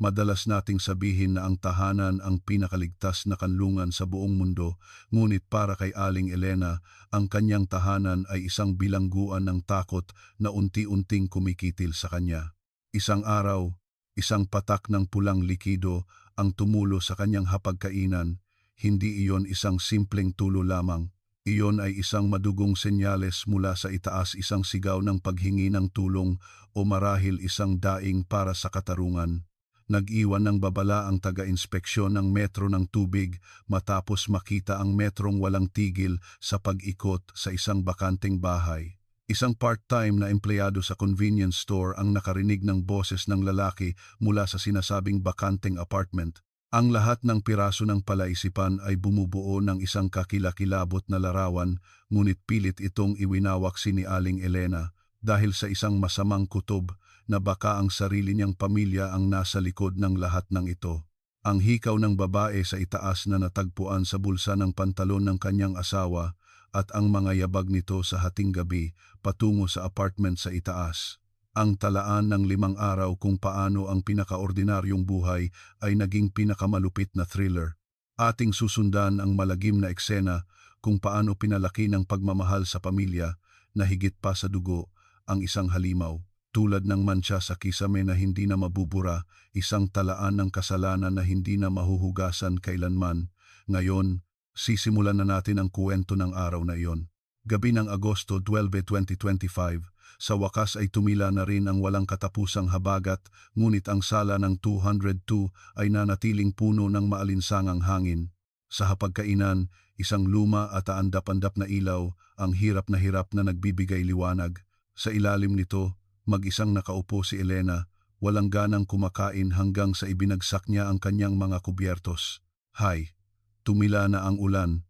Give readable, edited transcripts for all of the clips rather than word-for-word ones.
Madalas nating sabihin na ang tahanan ang pinakaligtas na kanlungan sa buong mundo, ngunit para kay Aling Elena, ang kanyang tahanan ay isang bilangguan ng takot na unti-unting kumikitil sa kanya. Isang araw, isang patak ng pulang likido ang tumulo sa kanyang hapagkainan. Hindi iyon isang simpleng tulo lamang. Iyon ay isang madugong senyales mula sa itaas, isang sigaw ng paghingi ng tulong o marahil isang daing para sa katarungan. Nag-iwan ng babala ang taga-inspeksyon ng metro ng tubig matapos makita ang metrong walang tigil sa pag-ikot sa isang bakanteng bahay. Isang part-time na empleyado sa convenience store ang nakarinig ng boses ng lalaki mula sa sinasabing bakanteng apartment. Ang lahat ng piraso ng palaisipan ay bumubuo ng isang kakilakilabot na larawan, ngunit pilit itong iwinawak ni Aling Elena dahil sa isang masamang kutob na baka ang sarili niyang pamilya ang nasa likod ng lahat ng ito. Ang hikaw ng babae sa itaas na natagpuan sa bulsa ng pantalon ng kanyang asawa at ang mga yabag nito sa hating gabi patungo sa apartment sa itaas. Ang talaan ng 5 araw kung paano ang pinakaordinaryong buhay ay naging pinakamalupit na thriller. Ating susundan ang malagim na eksena kung paano pinalaki ng pagmamahal sa pamilya na higit pa sa dugo ang isang halimaw. Tulad ng mantsa sa kisame na hindi na mabubura, isang talaan ng kasalanan na hindi na mahuhugasan kailanman. Ngayon, sisimulan na natin ang kwento ng araw na iyon. Gabi ng Agosto 12, 2025, sa wakas ay tumila na rin ang walang katapusang habagat, ngunit ang sala ng 202 ay nanatiling puno ng maalinsangang hangin. Sa hapagkainan, isang luma at aandap-andap na ilaw, ang hirap na nagbibigay liwanag. Sa ilalim nito, mag-isang nakaupo si Elena, walang ganang kumakain hanggang sa ibinagsak niya ang kanyang mga kubyertos. Hay, tumila na ang ulan,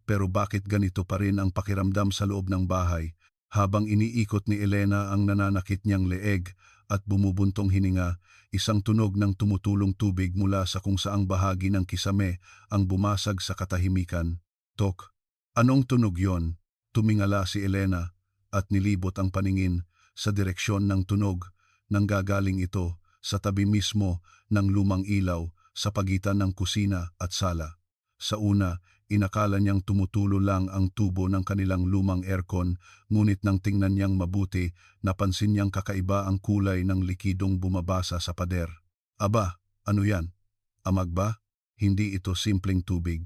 pero bakit ganito pa rin ang pakiramdam sa loob ng bahay? Habang iniikot ni Elena ang nananakit niyang leeg at bumubuntong hininga, isang tunog ng tumutulong tubig mula sa kung saang bahagi ng kisame ang bumasag sa katahimikan. Tok, anong tunog yon? Tumingala si Elena at nilibot ang paningin sa direksyon ng tunog. Nanggagaling ito sa tabi mismo ng lumang ilaw sa pagitan ng kusina at sala. Sa una, inakala niyang tumutulo lang ang tubo ng kanilang lumang aircon, ngunit nang tingnan niyang mabuti, napansin niyang kakaiba ang kulay ng likidong bumabasa sa pader. Aba, ano yan? Amag ba? Hindi ito simpleng tubig.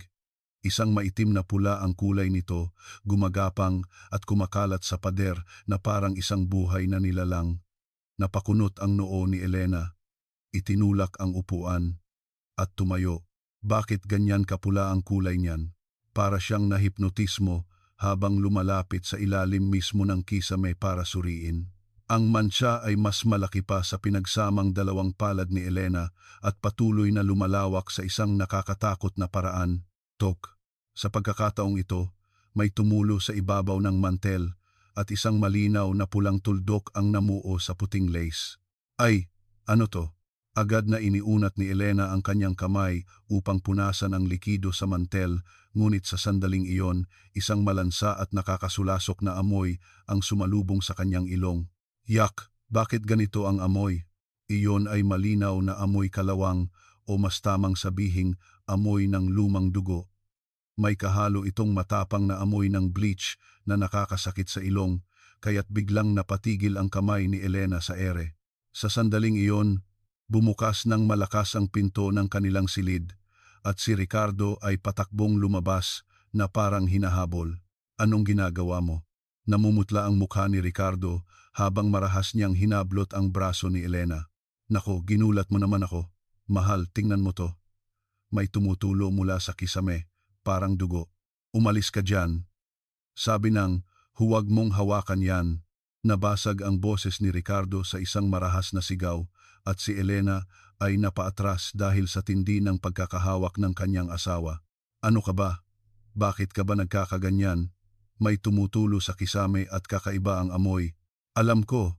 Isang maitim na pula ang kulay nito, gumagapang at kumakalat sa pader na parang isang buhay na nilalang. Napakunot ang noo ni Elena, itinulak ang upuan, at tumayo. Bakit ganyan kapula ang kulay niyan? Para siyang nahipnotismo habang lumalapit sa ilalim mismo ng kisame para suriin. Ang mantsa ay mas malaki pa sa pinagsamang 2 palad ni Elena at patuloy na lumalawak sa isang nakakatakot na paraan. Tok, sa pagkakataong ito, may tumulo sa ibabaw ng mantel at isang malinaw na pulang tuldok ang namuo sa puting lace. Ay, ano to? Agad na iniunat ni Elena ang kanyang kamay upang punasan ang likido sa mantel, ngunit sa sandaling iyon, isang malansa at nakakasulasok na amoy ang sumalubong sa kanyang ilong. Yak, bakit ganito ang amoy? Iyon ay malinaw na amoy kalawang o mas tamang sabihing amoy ng lumang dugo. May kahalo itong matapang na amoy ng bleach na nakakasakit sa ilong, kaya't biglang napatigil ang kamay ni Elena sa ere. Sa sandaling iyon, bumukas ng malakas ang pinto ng kanilang silid at si Ricardo ay patakbong lumabas na parang hinahabol. Anong ginagawa mo? Namumutla ang mukha ni Ricardo habang marahas niyang hinablot ang braso ni Elena. Nako, ginulat mo naman ako. Mahal, tingnan mo to. May tumutulo mula sa kisame, parang dugo. Umalis ka dyan. Sabi nang, huwag mong hawakan yan. Nabasag ang boses ni Ricardo sa isang marahas na sigaw at si Elena ay napaatras dahil sa tindi ng pagkakahawak ng kanyang asawa. Ano ka ba? Bakit ka ba nagkakaganyan? May tumutulo sa kisame at kakaiba ang amoy. Alam ko,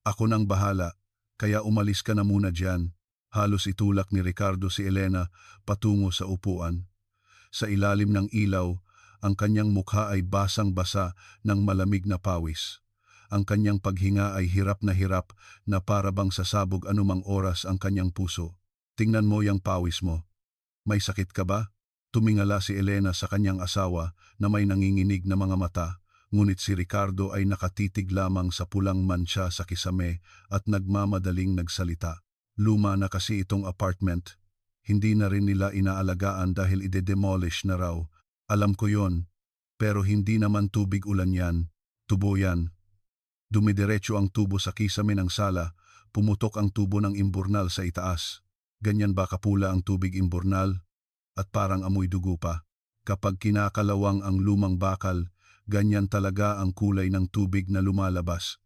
ako nang bahala, kaya umalis ka na muna dyan. Halos itulak ni Ricardo si Elena patungo sa upuan. Sa ilalim ng ilaw, ang kanyang mukha ay basang-basa ng malamig na pawis. Ang kanyang paghinga ay hirap na para bang sasabog anumang oras ang kanyang puso. Tingnan mo yung pawis mo. May sakit ka ba? Tumingala si Elena sa kanyang asawa na may nanginginig na mga mata, ngunit si Ricardo ay nakatitig lamang sa pulang mantsa sa kisame at nagmamadaling nagsalita. Luma na kasi itong apartment. Hindi na rin nila inaalagaan dahil ide-demolish na raw. Alam ko yon, pero hindi naman tubig ulan yan. Tubo yan. Dumidiretso ang tubo sa kisame ng sala, pumutok ang tubo ng imburnal sa itaas. Ganyan ba kapula ang tubig imburnal? At parang amoy dugo pa. Kapag kinakalawang ang lumang bakal, ganyan talaga ang kulay ng tubig na lumalabas.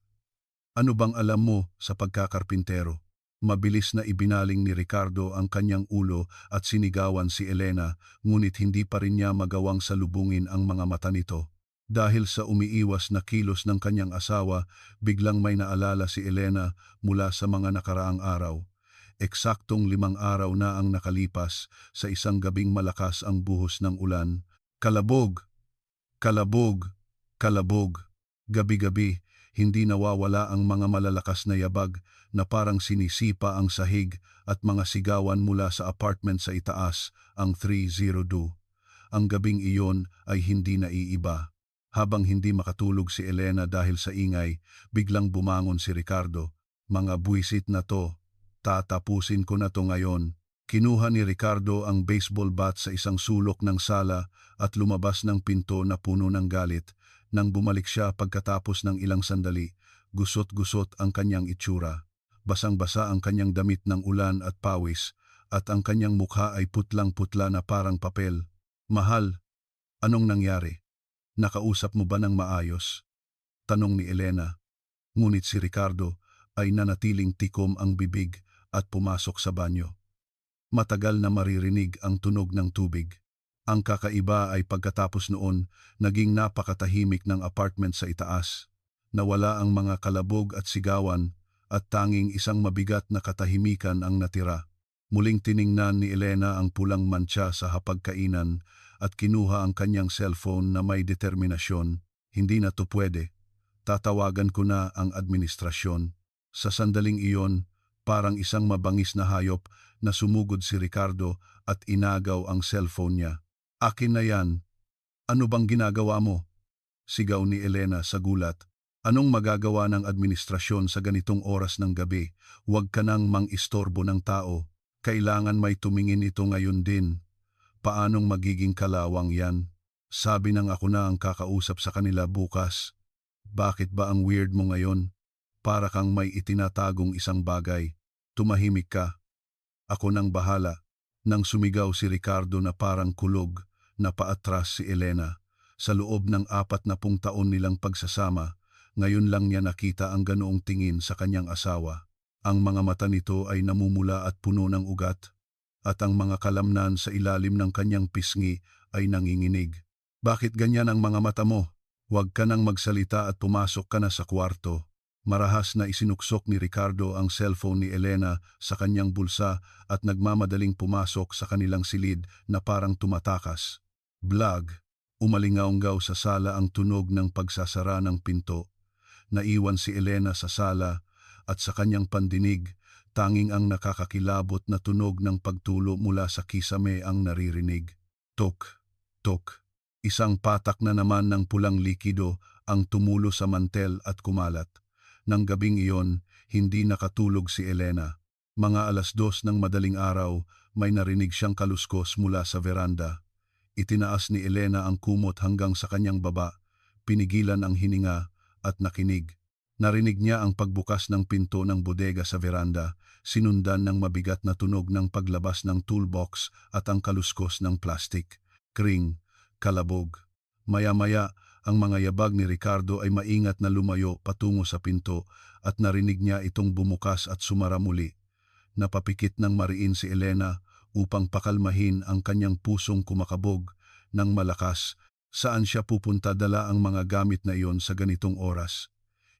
Ano bang alam mo sa pagkakarpintero? Mabilis na ibinaling ni Ricardo ang kanyang ulo at sinigawan si Elena, ngunit hindi pa rin niya magawang salubungin ang mga mata nito. Dahil sa umiiwas na kilos ng kanyang asawa, biglang may naalala si Elena mula sa mga nakaraang araw. Eksaktong 5 araw na ang nakalipas sa isang gabing malakas ang buhos ng ulan. Kalabog! Kalabog! Kalabog! Gabi-gabi, hindi nawawala ang mga malalakas na yabag na parang sinisipa ang sahig at mga sigawan mula sa apartment sa itaas, ang 302. Ang gabing iyon ay hindi naiiba. Habang hindi makatulog si Elena dahil sa ingay, biglang bumangon si Ricardo. Mga buwisit na to. Tatapusin ko na to ngayon. Kinuha ni Ricardo ang baseball bat sa isang sulok ng sala at lumabas ng pinto na puno ng galit. Nang bumalik siya pagkatapos ng ilang sandali, gusot-gusot ang kanyang itsura. Basang-basa ang kanyang damit ng ulan at pawis, at ang kanyang mukha ay putlang-putla na parang papel. Mahal, anong nangyari? Nakausap mo ba ng maayos? Tanong ni Elena. Ngunit si Ricardo ay nanatiling tikom ang bibig at pumasok sa banyo. Matagal na maririnig ang tunog ng tubig. Ang kakaiba ay pagkatapos noon, naging napakatahimik ng apartment sa itaas. Nawala ang mga kalabog at sigawan at tanging isang mabigat na katahimikan ang natira. Muling tiningnan ni Elena ang pulang mantsa sa hapagkainan at kinuha ang kanyang cellphone na may determinasyon. Hindi na to pwede. Tatawagan ko na ang administrasyon. Sa sandaling iyon, parang isang mabangis na hayop na sumugod si Ricardo at inagaw ang cellphone niya. Akin na yan. Ano bang ginagawa mo? Sigaw ni Elena sa gulat. Anong magagawa ng administrasyon sa ganitong oras ng gabi? Huwag ka nang mang-istorbo ng tao. Kailangan may tumingin ito ngayon din. Paanong magiging kalawang yan? Sabi nang ako na ang kakausap sa kanila bukas. Bakit ba ang weird mo ngayon? Para kang may itinatagong isang bagay. Tumahimik ka. Ako nang bahala. Nang sumigaw si Ricardo na parang kulog, na paatras si Elena. Sa loob ng 40 taon nilang pagsasama, ngayon lang niya nakita ang ganoong tingin sa kanyang asawa. Ang mga mata nito ay namumula at puno ng ugat, at ang mga kalamnan sa ilalim ng kanyang pisngi ay nanginginig. Bakit ganyan ang mga mata mo? Huwag ka nang magsalita at pumasok ka na sa kwarto. Marahas na isinuksok ni Ricardo ang cellphone ni Elena sa kanyang bulsa at nagmamadaling pumasok sa kanilang silid na parang tumatakas. Blag, umalingaunggaw sa sala ang tunog ng pagsasara ng pinto. Naiwan si Elena sa sala at sa kanyang pandinig, tanging ang nakakakilabot na tunog ng pagtulo mula sa kisame ang naririnig. Tok, tok. Isang patak na naman ng pulang likido ang tumulo sa mantel at kumalat. Nang gabing iyon, hindi nakatulog si Elena. Mga 2:00 ng madaling araw, may narinig siyang kaluskos mula sa veranda. Itinaas ni Elena ang kumot hanggang sa kanyang baba, pinigilan ang hininga at nakinig. Narinig niya ang pagbukas ng pinto ng bodega sa veranda, sinundan ng mabigat na tunog ng paglabas ng toolbox at ang kaluskos ng plastik. Kring, kalabog. Maya-maya, ang mga yabag ni Ricardo ay maingat na lumayo patungo sa pinto at narinig niya itong bumukas at sumara muli. Napapikit ng mariin si Elena upang pakalmahin ang kanyang pusong kumakabog ng malakas. Saan siya pupunta dala ang mga gamit na iyon sa ganitong oras?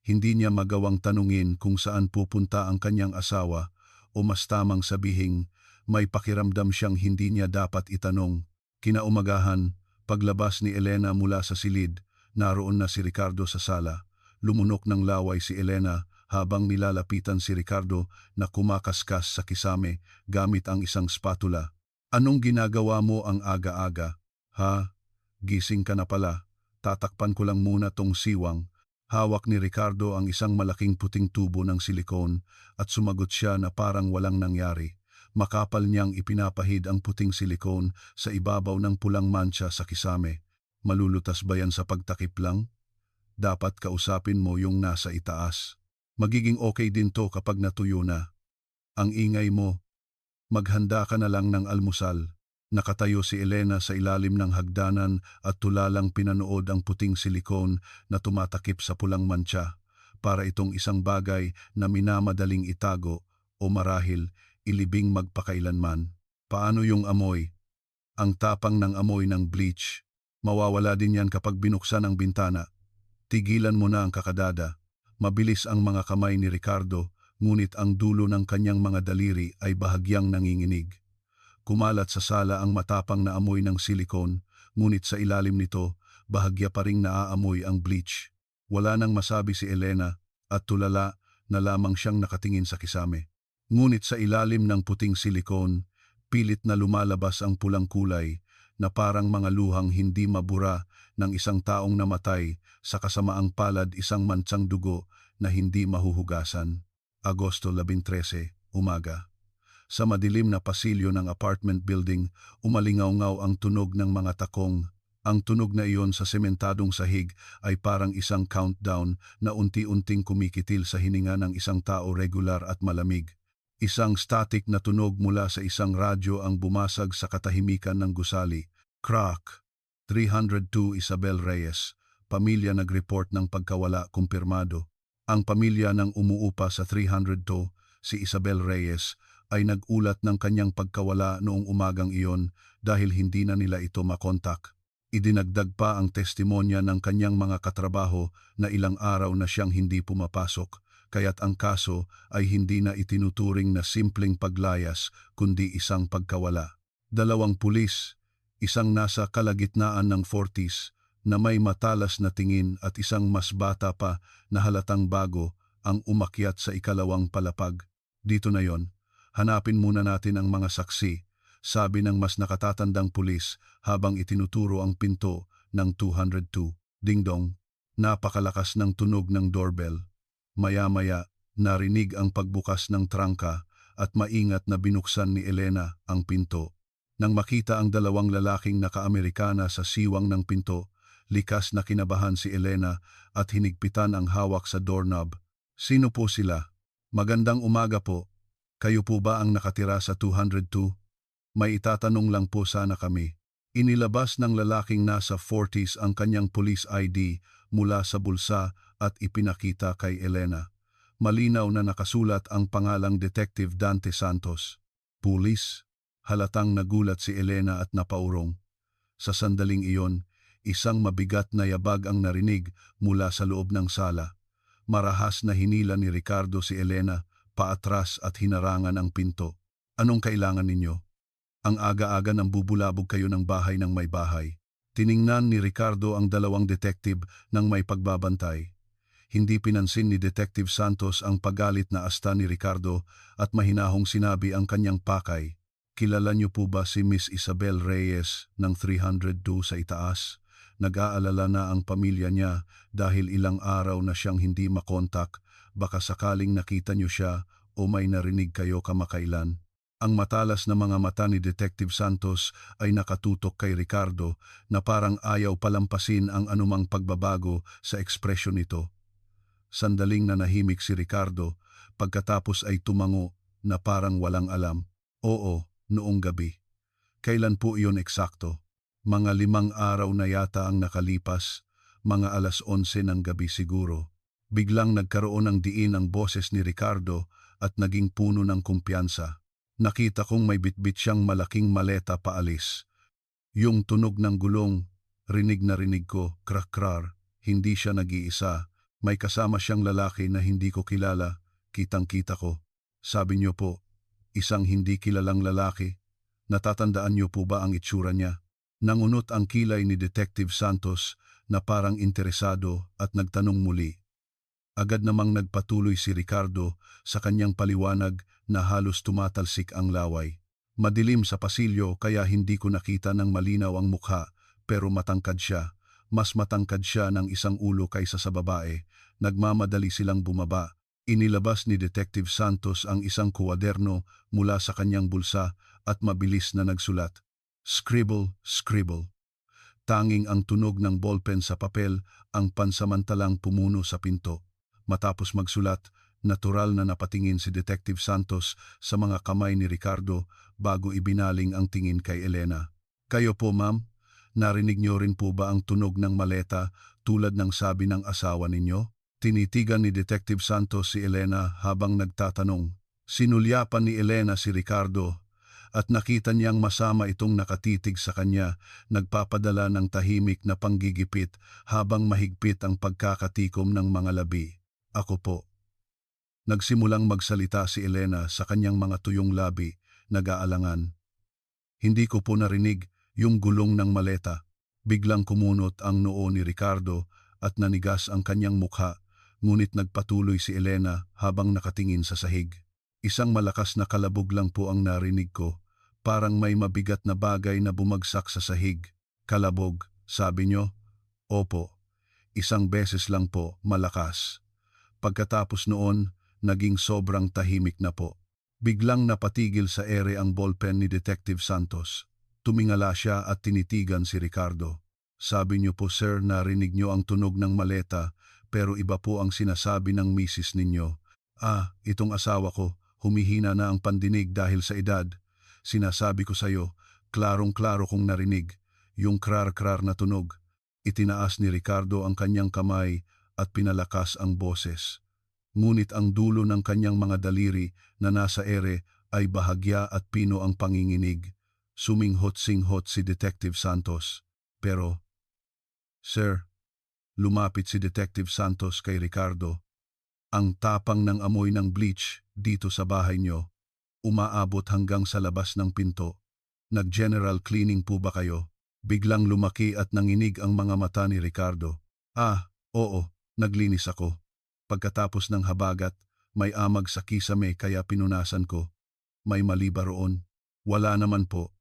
Hindi niya magawang tanungin kung saan pupunta ang kanyang asawa o mas tamang sabihing may pakiramdam siyang hindi niya dapat itanong. Kinaumagahan, paglabas ni Elena mula sa silid, naroon na si Ricardo sa sala. Lumunok ng laway si Elena habang nilalapitan si Ricardo na kumakaskas sa kisame gamit ang isang spatula. Anong ginagawa mo ang aga-aga? Ha? Gising ka na pala. Tatakpan ko lang muna tong siwang. Hawak ni Ricardo ang isang malaking puting tubo ng silikon at sumagot siya na parang walang nangyari. Makapal niyang ipinapahid ang puting silikon sa ibabaw ng pulang mancha sa kisame. Malulutas ba yan sa pagtakip lang? Dapat kausapin mo yung nasa itaas. Magiging okay din to kapag natuyo na. Ang ingay mo. Maghanda ka na lang ng almusal. Nakatayo si Elena sa ilalim ng hagdanan at tulalang pinanood ang puting silikon na tumatakip sa pulang mancha. Para itong isang bagay na minamadaling itago o marahil ilibing magpakailanman. Paano yung amoy? Ang tapang ng amoy ng bleach. Mawawala din yan kapag binuksan ang bintana. Tigilan mo na ang kakadada. Mabilis ang mga kamay ni Ricardo, ngunit ang dulo ng kanyang mga daliri ay bahagyang nanginginig. Kumalat sa sala ang matapang na amoy ng silikon, ngunit sa ilalim nito, bahagya pa ring naaamoy ang bleach. Wala nang masabi si Elena at tulala na lamang siyang nakatingin sa kisame. Ngunit sa ilalim ng puting silikon, pilit na lumalabas ang pulang kulay na parang mga luhang hindi mabura ng isang taong namatay sa kasamaang palad isang mansang dugo na hindi mahuhugasan. Agosto 13, umaga. Sa madilim na pasilyo ng apartment building, umalingaw-ngaw ang tunog ng mga takong. Ang tunog na iyon sa sementadong sahig ay parang isang countdown na unti-unting kumikitil sa hininga ng isang tao regular at malamig. Isang static na tunog mula sa isang radyo ang bumasag sa katahimikan ng gusali. Crack! 302 Isabel Reyes. Pamilya nag-report ng pagkawala kumpirmado. Ang pamilya ng umuupa sa 302, si Isabel Reyes, ay nag-ulat ng kanyang pagkawala noong umagang iyon dahil hindi na nila ito makontak. Idinagdag pa ang testimonya ng kanyang mga katrabaho na ilang araw na siyang hindi pumapasok, kaya't ang kaso ay hindi na itinuturing na simpleng paglayas kundi isang pagkawala. 2 pulis, isang nasa kalagitnaan ng 40s na may matalas na tingin at isang mas bata pa na halatang bago ang umakyat sa ikalawang palapag. Dito na yon. Hanapin muna natin ang mga saksi, sabi ng mas nakatatandang pulis habang itinuturo ang pinto ng 202. Dingdong, napakalakas ng tunog ng doorbell. Maya-maya, narinig ang pagbukas ng trangka at maingat na binuksan ni Elena ang pinto. Nang makita ang dalawang lalaking naka-Amerikana sa siwang ng pinto, likas na kinabahan si Elena at hinigpitan ang hawak sa doorknob. Sino po sila? Magandang umaga po. Kayo po ba ang nakatira sa 202? May itatanong lang po sana kami. Inilabas ng lalaking nasa 40s ang kanyang police ID mula sa bulsa at ipinakita kay Elena. Malinaw na nakasulat ang pangalang Detective Dante Santos. Pulis? Halatang nagulat si Elena at napaurong. Sa sandaling iyon, isang mabigat na yabag ang narinig mula sa loob ng sala. Marahas na hinila ni Ricardo si Elena paatras at hinarangan ang pinto. Anong kailangan ninyo? Ang aga-aga nang bubulabog kayo ng bahay ng may bahay. Tiningnan ni Ricardo ang dalawang detective ng may pagbabantay. Hindi pinansin ni Detective Santos ang pagalit na asta ni Ricardo at mahinahong sinabi ang kanyang pakay. Kilala niyo po ba si Miss Isabel Reyes ng 302 sa itaas? Nag-aalala na ang pamilya niya dahil ilang araw na siyang hindi makontak. Baka sakaling nakita niyo siya o may narinig kayo kamakailan. Ang matalas na mga mata ni Detective Santos ay nakatutok kay Ricardo na parang ayaw palampasin ang anumang pagbabago sa ekspresyon nito. Sandaling nanahimik si Ricardo, pagkatapos ay tumango na parang walang alam. Oo, noong gabi. Kailan po iyon eksakto? Mga 5 araw na yata ang nakalipas, mga 11:00 ng gabi siguro. Biglang nagkaroon ng diin ang boses ni Ricardo at naging puno ng kumpiyansa. Nakita kong may bitbit siyang malaking maleta paalis. Yung tunog ng gulong, rinig na rinig ko, krak-krar, hindi siya nag-iisa. May kasama siyang lalaki na hindi ko kilala, kitang-kita ko. Sabi niyo po, isang hindi kilalang lalaki. Natatandaan niyo po ba ang itsura niya? Nangunot ang kilay ni Detective Santos na parang interesado at nagtanong muli. Agad namang nagpatuloy si Ricardo sa kanyang paliwanag na halos tumatalsik ang laway. Madilim sa pasilyo kaya hindi ko nakita ng malinaw ang mukha, pero matangkad siya. Mas matangkad siya ng isang ulo kaysa sa babae. Nagmamadali silang bumaba. Inilabas ni Detective Santos ang isang kuwaderno mula sa kanyang bulsa at mabilis na nagsulat. Scribble, scribble. Tanging ang tunog ng ballpen sa papel ang pansamantalang pumuno sa pinto. Matapos magsulat, natural na napatingin si Detective Santos sa mga kamay ni Ricardo bago ibinaling ang tingin kay Elena. Kayo po ma'am, narinig niyo rin po ba ang tunog ng maleta tulad ng sabi ng asawa ninyo? Tinitigan ni Detective Santos si Elena habang nagtatanong. Sinulyapan ni Elena si Ricardo at nakita niyang masama itong nakatitig sa kanya, nagpapadala ng tahimik na panggigipit habang mahigpit ang pagkakatikom ng mga labi. Ako po. Nagsimulang magsalita si Elena sa kanyang mga tuyong labi, nag-aalangan. Hindi ko po narinig yung gulong ng maleta. Biglang kumunot ang noo ni Ricardo at nanigas ang kanyang mukha, ngunit nagpatuloy si Elena habang nakatingin sa sahig. Isang malakas na kalabog lang po ang narinig ko, parang may mabigat na bagay na bumagsak sa sahig. Kalabog, sabi nyo? Opo. Isang beses lang po, malakas. Pagkatapos noon, naging sobrang tahimik na po. Biglang napatigil sa ere ang ballpen ni Detective Santos. Tumingala siya at tinitigan si Ricardo. Sabi niyo po sir, narinig niyo ang tunog ng maleta, pero iba po ang sinasabi ng misis ninyo. Itong asawa ko, humihina na ang pandinig dahil sa edad. Sinasabi ko sa'yo, klarong-klaro kong narinig, yung krar-krar na tunog. Itinaas ni Ricardo ang kanyang kamay at pinalakas ang boses. Ngunit ang dulo ng kanyang mga daliri na nasa ere ay bahagya at pino ang panginginig. Suminghot-singhot si Detective Santos. Pero, Sir, lumapit si Detective Santos kay Ricardo. Ang tapang ng amoy ng bleach dito sa bahay nyo, umaabot hanggang sa labas ng pinto. Nag-general cleaning po ba kayo? Biglang lumaki at nanginig ang mga mata ni Ricardo. Oo. Naglinis ako. Pagkatapos ng habagat, may amag sa kisame kaya pinunasan ko. May mali ba roon? Wala naman po.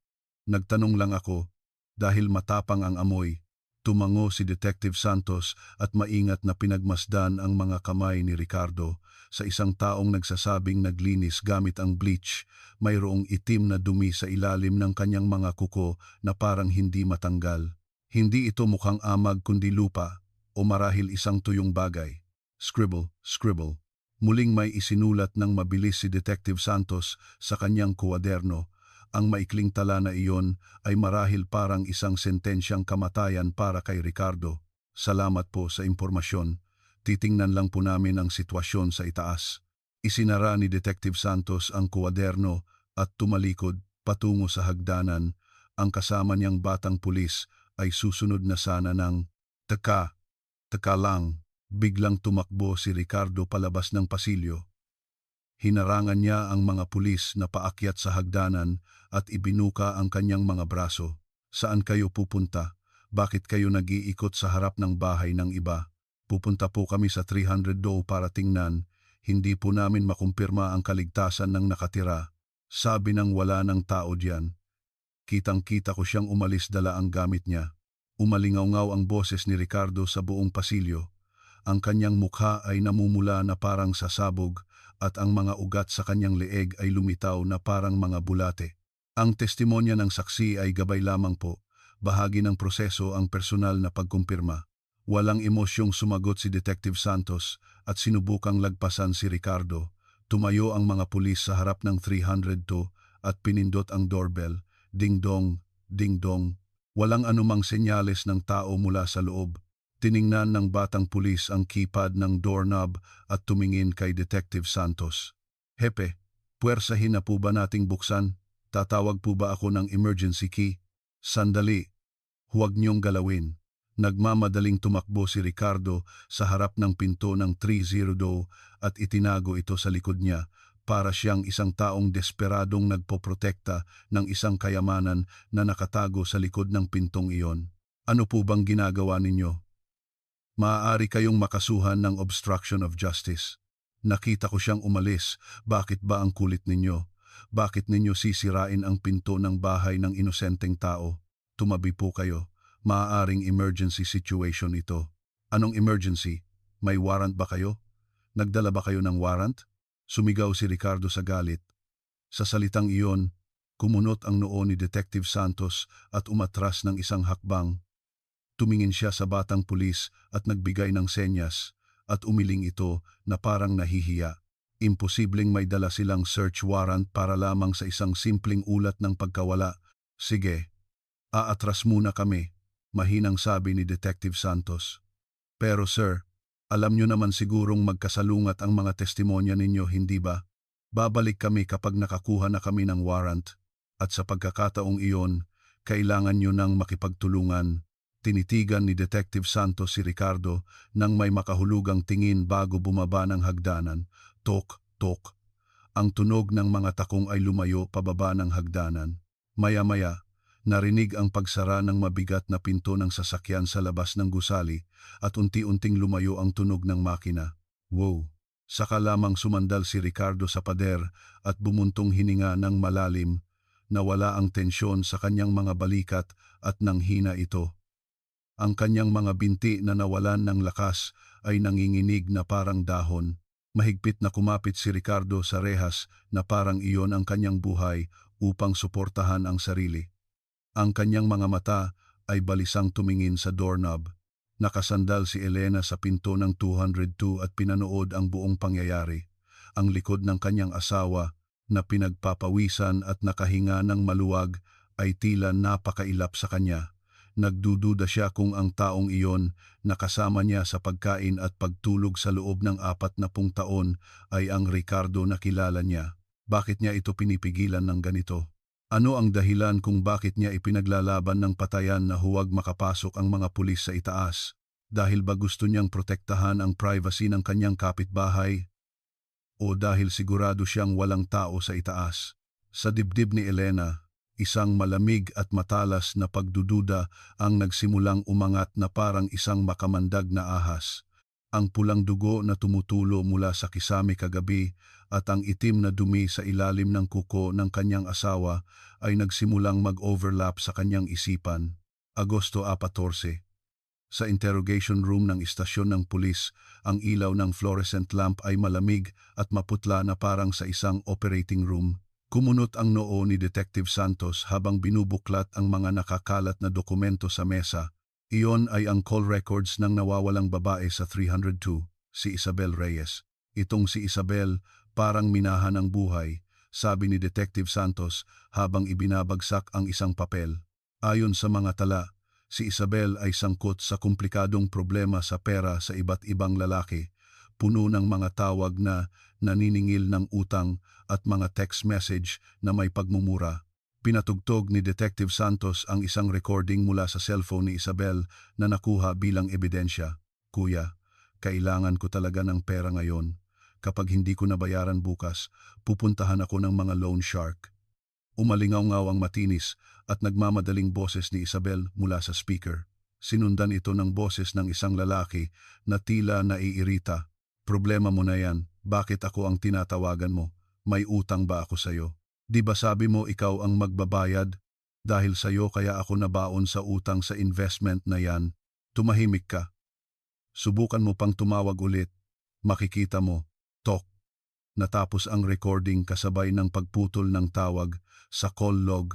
Nagtanong lang ako, dahil matapang ang amoy. Tumango si Detective Santos at maingat na pinagmasdan ang mga kamay ni Ricardo. Sa isang taong nagsasabing naglinis gamit ang bleach, mayroong itim na dumi sa ilalim ng kanyang mga kuko na parang hindi matanggal. Hindi ito mukhang amag kundi lupa, o marahil isang tuyong bagay. Scribble, scribble. Muling may isinulat ng mabilis si Detective Santos sa kanyang kuwaderno. Ang maikling tala na iyon ay marahil parang isang sentensyang kamatayan para kay Ricardo. Salamat po sa impormasyon. Titingnan lang po namin ang sitwasyon sa itaas. Isinara ni Detective Santos ang kuwaderno at tumalikod patungo sa hagdanan. Ang kasama niyang batang pulis ay susunod na sana ng Teka lang, biglang tumakbo si Ricardo palabas ng pasilyo. Hinarangan niya ang mga pulis na paakyat sa hagdanan at ibinuka ang kanyang mga braso. Saan kayo pupunta? Bakit kayo nag-iikot sa harap ng bahay ng iba? Pupunta po kami sa 300 Doe para tingnan. Hindi po namin makumpirma ang kaligtasan ng nakatira. Sabi ng wala ng tao diyan. Kitang-kita ko siyang umalis dala ang gamit niya. Umalingaw-ngaw ang boses ni Ricardo sa buong pasilyo. Ang kanyang mukha ay namumula na parang sasabog at ang mga ugat sa kanyang leeg ay lumitaw na parang mga bulate. Ang testimonya ng saksi ay gabay lamang po. Bahagi ng proseso ang personal na pagkumpirma. Walang emosyong sumagot si Detective Santos at sinubukang lagpasan si Ricardo. Tumayo ang mga pulis sa harap ng 302 at pinindot ang doorbell. Ding-dong, ding-dong. Walang anumang senyales ng tao mula sa loob. Tiningnan ng batang pulis ang keypad ng doorknob at tumingin kay Detective Santos. Hepe, puwersahin na po ba nating buksan? Tatawag po ba ako ng emergency key? Sandali. Huwag niyong galawin. Nagmamadaling tumakbo si Ricardo sa harap ng pinto ng 302 at itinago ito sa likod niya. Para siyang isang taong desperadong nagpoprotekta ng isang kayamanan na nakatago sa likod ng pintong iyon. Ano po bang ginagawa ninyo? Maaari kayong makasuhan ng obstruction of justice. Nakita ko siyang umalis. Bakit ba ang kulit ninyo? Bakit ninyo sisirain ang pinto ng bahay ng inosenteng tao? Tumabi po kayo. Maaaring emergency situation ito. Anong emergency? May warrant ba kayo? Nagdala ba kayo ng warrant? Sumigaw si Ricardo sa galit. Sa salitang iyon, kumunot ang noo ni Detective Santos at umatras ng isang hakbang. Tumingin siya sa batang pulis at nagbigay ng senyas at umiling ito na parang nahihiya. Imposibleng may dala silang search warrant para lamang sa isang simpleng ulat ng pagkawala. Sige, aatras muna kami, mahinang sabi ni Detective Santos. Pero sir, alam nyo naman sigurong magkasalungat ang mga testimonya ninyo, hindi ba? Babalik kami kapag nakakuha na kami ng warrant. At sa pagkakataong iyon, kailangan nyo nang makipagtulungan. Tinitigan ni Detective Santos si Ricardo nang may makahulugang tingin bago bumaba ng hagdanan. Tok, tok. Ang tunog ng mga takong ay lumayo pababa ng hagdanan. Maya-maya, narinig ang pagsara ng mabigat na pinto ng sasakyan sa labas ng gusali at unti-unting lumayo ang tunog ng makina. Wow! Saka lamang sumandal si Ricardo sa pader at bumuntong hininga ng malalim. Nawala ang tensyon sa kanyang mga balikat at nanghina ito. Ang kanyang mga binti na nawalan ng lakas ay nanginginig na parang dahon. Mahigpit na kumapit si Ricardo sa rehas na parang iyon ang kanyang buhay upang suportahan ang sarili. Ang kanyang mga mata ay balisang tumingin sa doorknob. Nakasandal si Elena sa pinto ng 202 at pinanood ang buong pangyayari. Ang likod ng kanyang asawa na pinagpapawisan at nakahinga ng maluwag ay tila napakailap sa kanya. Nagdududa siya kung ang taong iyon na kasama niya sa pagkain at pagtulog sa loob ng 40 taon ay ang Ricardo na kilala niya. Bakit niya ito pinipigilan ng ganito? Ano ang dahilan kung bakit niya ipinaglalaban ng patayan na huwag makapasok ang mga pulis sa itaas? Dahil ba gusto niyang protektahan ang privacy ng kanyang kapitbahay? O dahil sigurado siyang walang tao sa itaas? Sa dibdib ni Elena, isang malamig at matalas na pagdududa ang nagsimulang umangat na parang isang makamandag na ahas. Ang pulang dugo na tumutulo mula sa kisame kagabi at ang itim na dumi sa ilalim ng kuko ng kanyang asawa ay nagsimulang mag-overlap sa kanyang isipan. Agosto 14. Sa interrogation room ng istasyon ng pulis, ang ilaw ng fluorescent lamp ay malamig at maputla na parang sa isang operating room. Kumunot ang noo ni Detective Santos habang binubuklat ang mga nakakalat na dokumento sa mesa. Iyon ay ang call records ng nawawalang babae sa 302, si Isabel Reyes. Itong si Isabel parang minahan ng buhay, sabi ni Detective Santos habang ibinabagsak ang isang papel. Ayon sa mga tala, si Isabel ay sangkot sa komplikadong problema sa pera sa iba't ibang lalaki, puno ng mga tawag na naniningil ng utang at mga text message na may pagmumura. Pinatugtog ni Detective Santos ang isang recording mula sa cellphone ni Isabel na nakuha bilang ebidensya. Kuya, kailangan ko talaga ng pera ngayon. Kapag hindi ko nabayaran bukas, pupuntahan ako ng mga loan shark. Umalingaw-ngaw ang matinis at nagmamadaling boses ni Isabel mula sa speaker. Sinundan ito ng boses ng isang lalaki na tila naiirita. Problema mo na yan, bakit ako ang tinatawagan mo? May utang ba ako sa'yo? Di ba sabi mo ikaw ang magbabayad? Dahil sa'yo kaya ako nabaon sa utang sa investment na yan. Tumahimik ka. Subukan mo pang tumawag ulit. Makikita mo. Tok. Natapos ang recording kasabay ng pagputol ng tawag sa call log.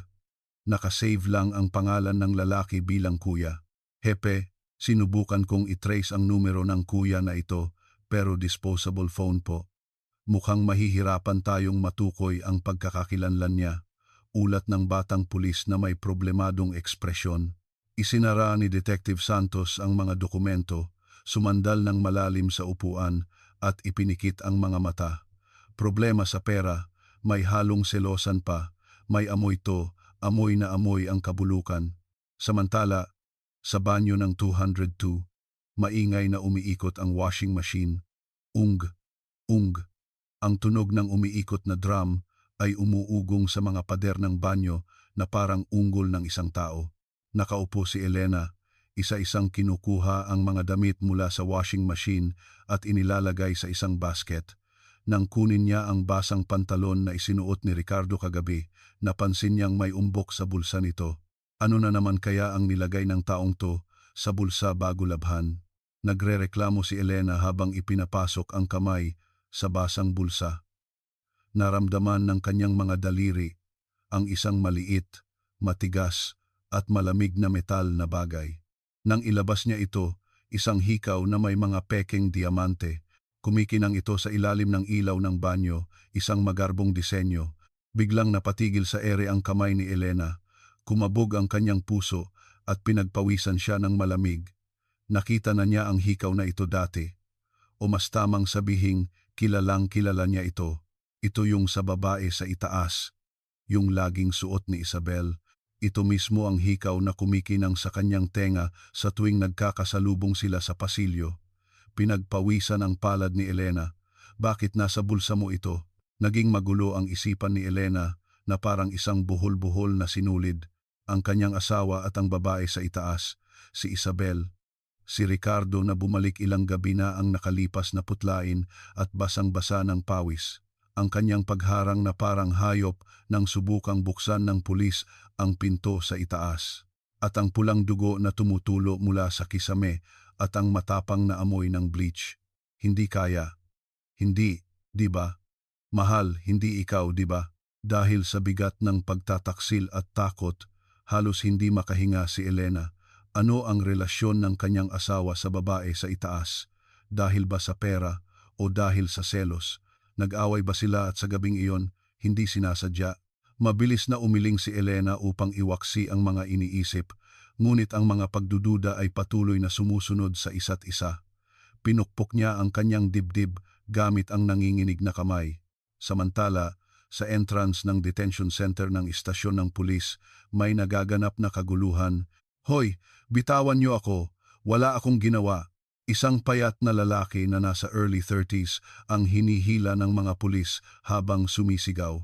Nakasave lang ang pangalan ng lalaki bilang kuya. Hepe, sinubukan kong itrace ang numero ng kuya na ito pero disposable phone po. Mukhang mahihirapan tayong matukoy ang pagkakakilanlan niya. Ulat ng batang pulis na may problemadong ekspresyon. Isinara ni Detective Santos ang mga dokumento, sumandal ng malalim sa upuan at ipinikit ang mga mata. Problema sa pera, may halong selosan pa, may amoy to, amoy na amoy ang kabulukan. Samantala, sa banyo ng 202, maingay na umiikot ang washing machine. Ung, ung. Ang tunog ng umiikot na drum ay umuugong sa mga pader ng banyo na parang unggol ng isang tao. Nakaupo si Elena, Isa-isang kinukuha ang mga damit mula sa washing machine at inilalagay sa isang basket. Nang kunin niya ang basang pantalon na isinuot ni Ricardo kagabi, napansin niyang may umbok sa bulsa nito. Ano na naman kaya ang nilagay ng taong to sa bulsa bago labhan? Nagrereklamo si Elena habang ipinapasok ang kamay sa basang bulsa. Naramdaman ng kanyang mga daliri ang isang maliit, matigas at malamig na metal na bagay. Nang ilabas niya ito, isang hikaw na may mga pekeng diamante. Kumikinang ito sa ilalim ng ilaw ng banyo, isang magarbong disenyo. Biglang napatigil sa ere ang kamay ni Elena. Kumabog ang kanyang puso at pinagpawisan siya ng malamig. Nakita na niya ang hikaw na ito dati. O mas tamang sabihing kilalang kilala niya ito. Ito yung sa babae sa itaas, yung laging suot ni Isabel. Ito mismo ang hikaw na kumikinang sa kanyang tenga sa tuwing nagkakasalubong sila sa pasilyo. Pinagpawisan ang palad ni Elena. Bakit nasa bulsa mo ito? Naging magulo ang isipan ni Elena na parang isang buhol-buhol na sinulid. Ang kanyang asawa at ang babae sa itaas, si Isabel. Si Ricardo na bumalik ilang gabi na ang nakalipas na putlain at basang-basa ng pawis. Ang kanyang pagharang na parang hayop nang subukang buksan ng pulis ang pinto sa itaas. At ang pulang dugo na tumutulo mula sa kisame at ang matapang na amoy ng bleach. Hindi kaya. Hindi, di ba? Mahal, hindi ikaw, di ba? Dahil sa bigat ng pagtataksil at takot, halos hindi makahinga si Elena. Ano ang relasyon ng kanyang asawa sa babae sa itaas? Dahil ba sa pera o dahil sa selos? Nag-away ba sila at sa gabing iyon, hindi sinasadya? Mabilis na umiling si Elena upang iwaksi ang mga iniisip, ngunit ang mga pagdududa ay patuloy na sumusunod sa isa't isa. Pinukpok niya ang kanyang dibdib gamit ang nanginginig na kamay. Samantala, sa entrance ng detention center ng istasyon ng pulis, may nagaganap na kaguluhan. Hoy, bitawan niyo ako, wala akong ginawa. Isang payat na lalaki na nasa early 30s ang hinihila ng mga pulis habang sumisigaw.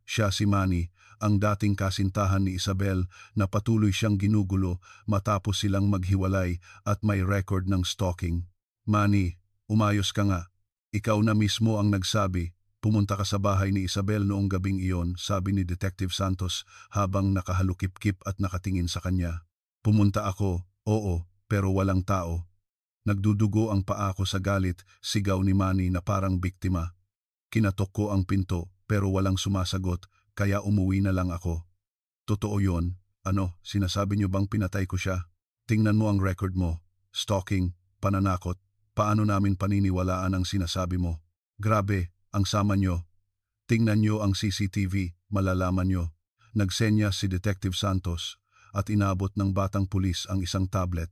Siya si Manny, ang dating kasintahan ni Isabel na patuloy siyang ginugulo matapos silang maghiwalay at may record ng stalking. Manny, umayos ka nga. Ikaw na mismo ang nagsabi. Pumunta ka sa bahay ni Isabel noong gabing iyon, sabi ni Detective Santos habang nakahalukip-kip at nakatingin sa kanya. Pumunta ako, oo, pero walang tao. Nagdudugo ang paa ko sa galit, sigaw ni Manny na parang biktima. Kinatok ko ang pinto pero walang sumasagot, kaya umuwi na lang ako. Totoo yon. Ano, sinasabi niyo bang pinatay ko siya? Tingnan mo ang record mo. Stalking, pananakot. Paano namin paniniwalaan ang sinasabi mo? Grabe, ang sama niyo. Tingnan niyo ang CCTV, malalaman niyo. Nagsenya si Detective Santos at inabot ng batang pulis ang isang tablet.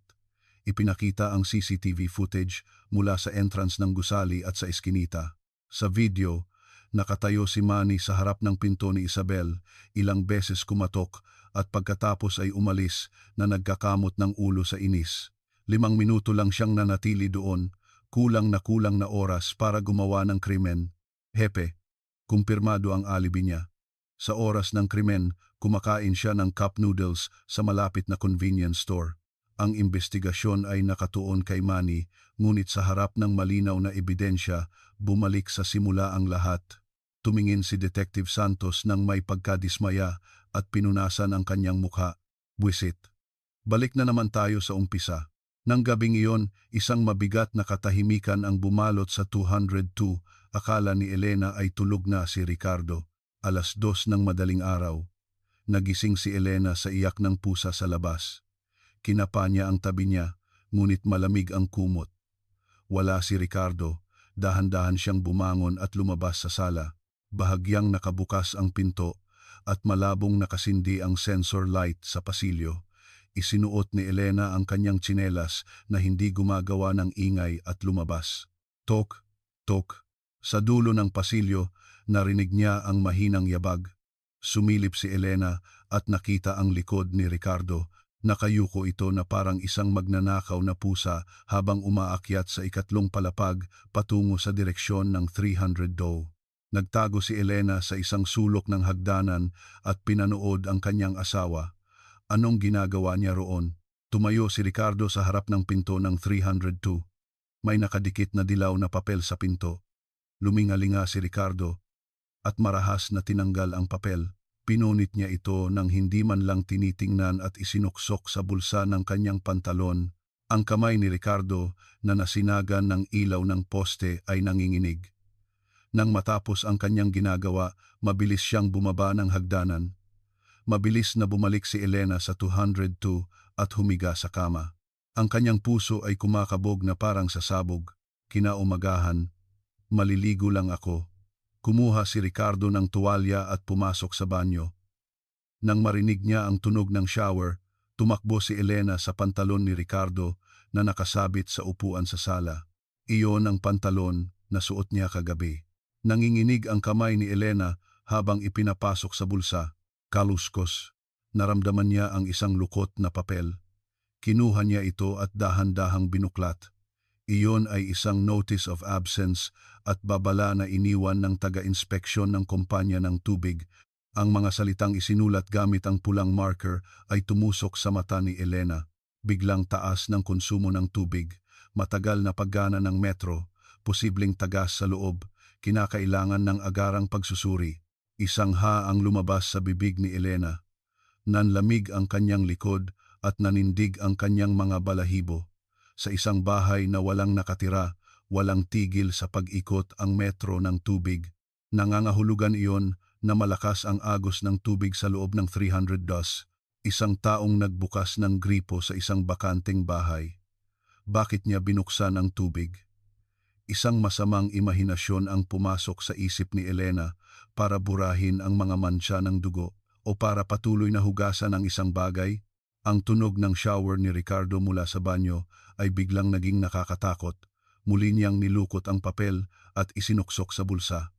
Ipinakita ang CCTV footage mula sa entrance ng gusali at sa eskinita. Sa video, nakatayo si Manny sa harap ng pinto ni Isabel, ilang beses kumatok at pagkatapos ay umalis na nagkakamot ng ulo sa inis. 5 minuto lang siyang nanatili doon, kulang na oras para gumawa ng krimen. Hepe, kumpirmado ang alibi niya. Sa oras ng krimen, kumakain siya ng cup noodles sa malapit na convenience store. Ang investigasyon ay nakatuon kay Manny, ngunit sa harap ng malinaw na ebidensya, bumalik sa simula ang lahat. Tumingin si Detective Santos nang may pagkadismaya at pinunasan ang kanyang mukha. Buwisit. Balik na naman tayo sa umpisa. Nang gabing iyon, isang mabigat na katahimikan ang bumalot sa 202. Akala ni Elena ay tulog na si Ricardo. 2:00 ng madaling araw. Nagising si Elena sa iyak ng pusa sa labas. Kinapa niya ang tabi niya, ngunit malamig ang kumot. Wala si Ricardo. Dahan-dahan siyang bumangon at lumabas sa sala. Bahagyang nakabukas ang pinto at malabong nakasindi ang sensor light sa pasilyo. Isinuot ni Elena ang kanyang tsinelas na hindi gumagawa ng ingay at lumabas. Tok, tok. Sa dulo ng pasilyo, narinig niya ang mahinang yabag. Sumilip si Elena at nakita ang likod ni Ricardo. Nakayuko ito na parang isang magnanakaw na pusa habang umaakyat sa ikatlong palapag patungo sa direksyon ng 300 Doe. Nagtago si Elena sa isang sulok ng hagdanan at pinanood ang kanyang asawa. Anong ginagawa niya roon? Tumayo si Ricardo sa harap ng pinto ng 302. May nakadikit na dilaw na papel sa pinto. Lumingalinga si Ricardo at marahas na tinanggal ang papel. Pinunit niya ito nang hindi man lang tinitingnan at isinuksok sa bulsa ng kanyang pantalon. Ang kamay ni Ricardo na nasinagan ng ilaw ng poste ay nanginginig. Nang matapos ang kanyang ginagawa, mabilis siyang bumaba ng hagdanan. Mabilis na bumalik si Elena sa 202 at humiga sa kama. Ang kanyang puso ay kumakabog na parang sasabog. Kinaumagahan, maliligo lang ako. Kumuha si Ricardo ng tuwalya at pumasok sa banyo. Nang marinig niya ang tunog ng shower, tumakbo si Elena sa pantalon ni Ricardo na nakasabit sa upuan sa sala. Iyon ang pantalon na suot niya kagabi. Nanginginig ang kamay ni Elena habang ipinapasok sa bulsa. Kaluskos. Naramdaman niya ang isang lukot na papel. Kinuha niya ito at dahan-dahang binuklat. Iyon ay isang notice of absence at babala na iniwan ng taga-inspeksyon ng kumpanya ng tubig. Ang mga salitang isinulat gamit ang pulang marker ay tumusok sa mata ni Elena. Biglang taas ng konsumo ng tubig, matagal na paggana ng metro, posibleng tagas sa loob, kinakailangan ng agarang pagsusuri. Isang ha ang lumabas sa bibig ni Elena. Nanlamig ang kanyang likod at nanindig ang kanyang mga balahibo. Sa isang bahay na walang nakatira, walang tigil sa pag-ikot ang metro ng tubig. Nangangahulugan iyon na malakas ang agos ng tubig sa loob ng 300 dos. Isang taong nagbukas ng gripo sa isang bakanteng bahay. Bakit niya binuksan ang tubig? Isang masamang imahinasyon ang pumasok sa isip ni Elena para burahin ang mga mantsa ng dugo o para patuloy na hugasan ang isang bagay. Ang tunog ng shower ni Ricardo mula sa banyo ay biglang naging nakakatakot. Muli niyang nilukot ang papel at isinuksok sa bulsa.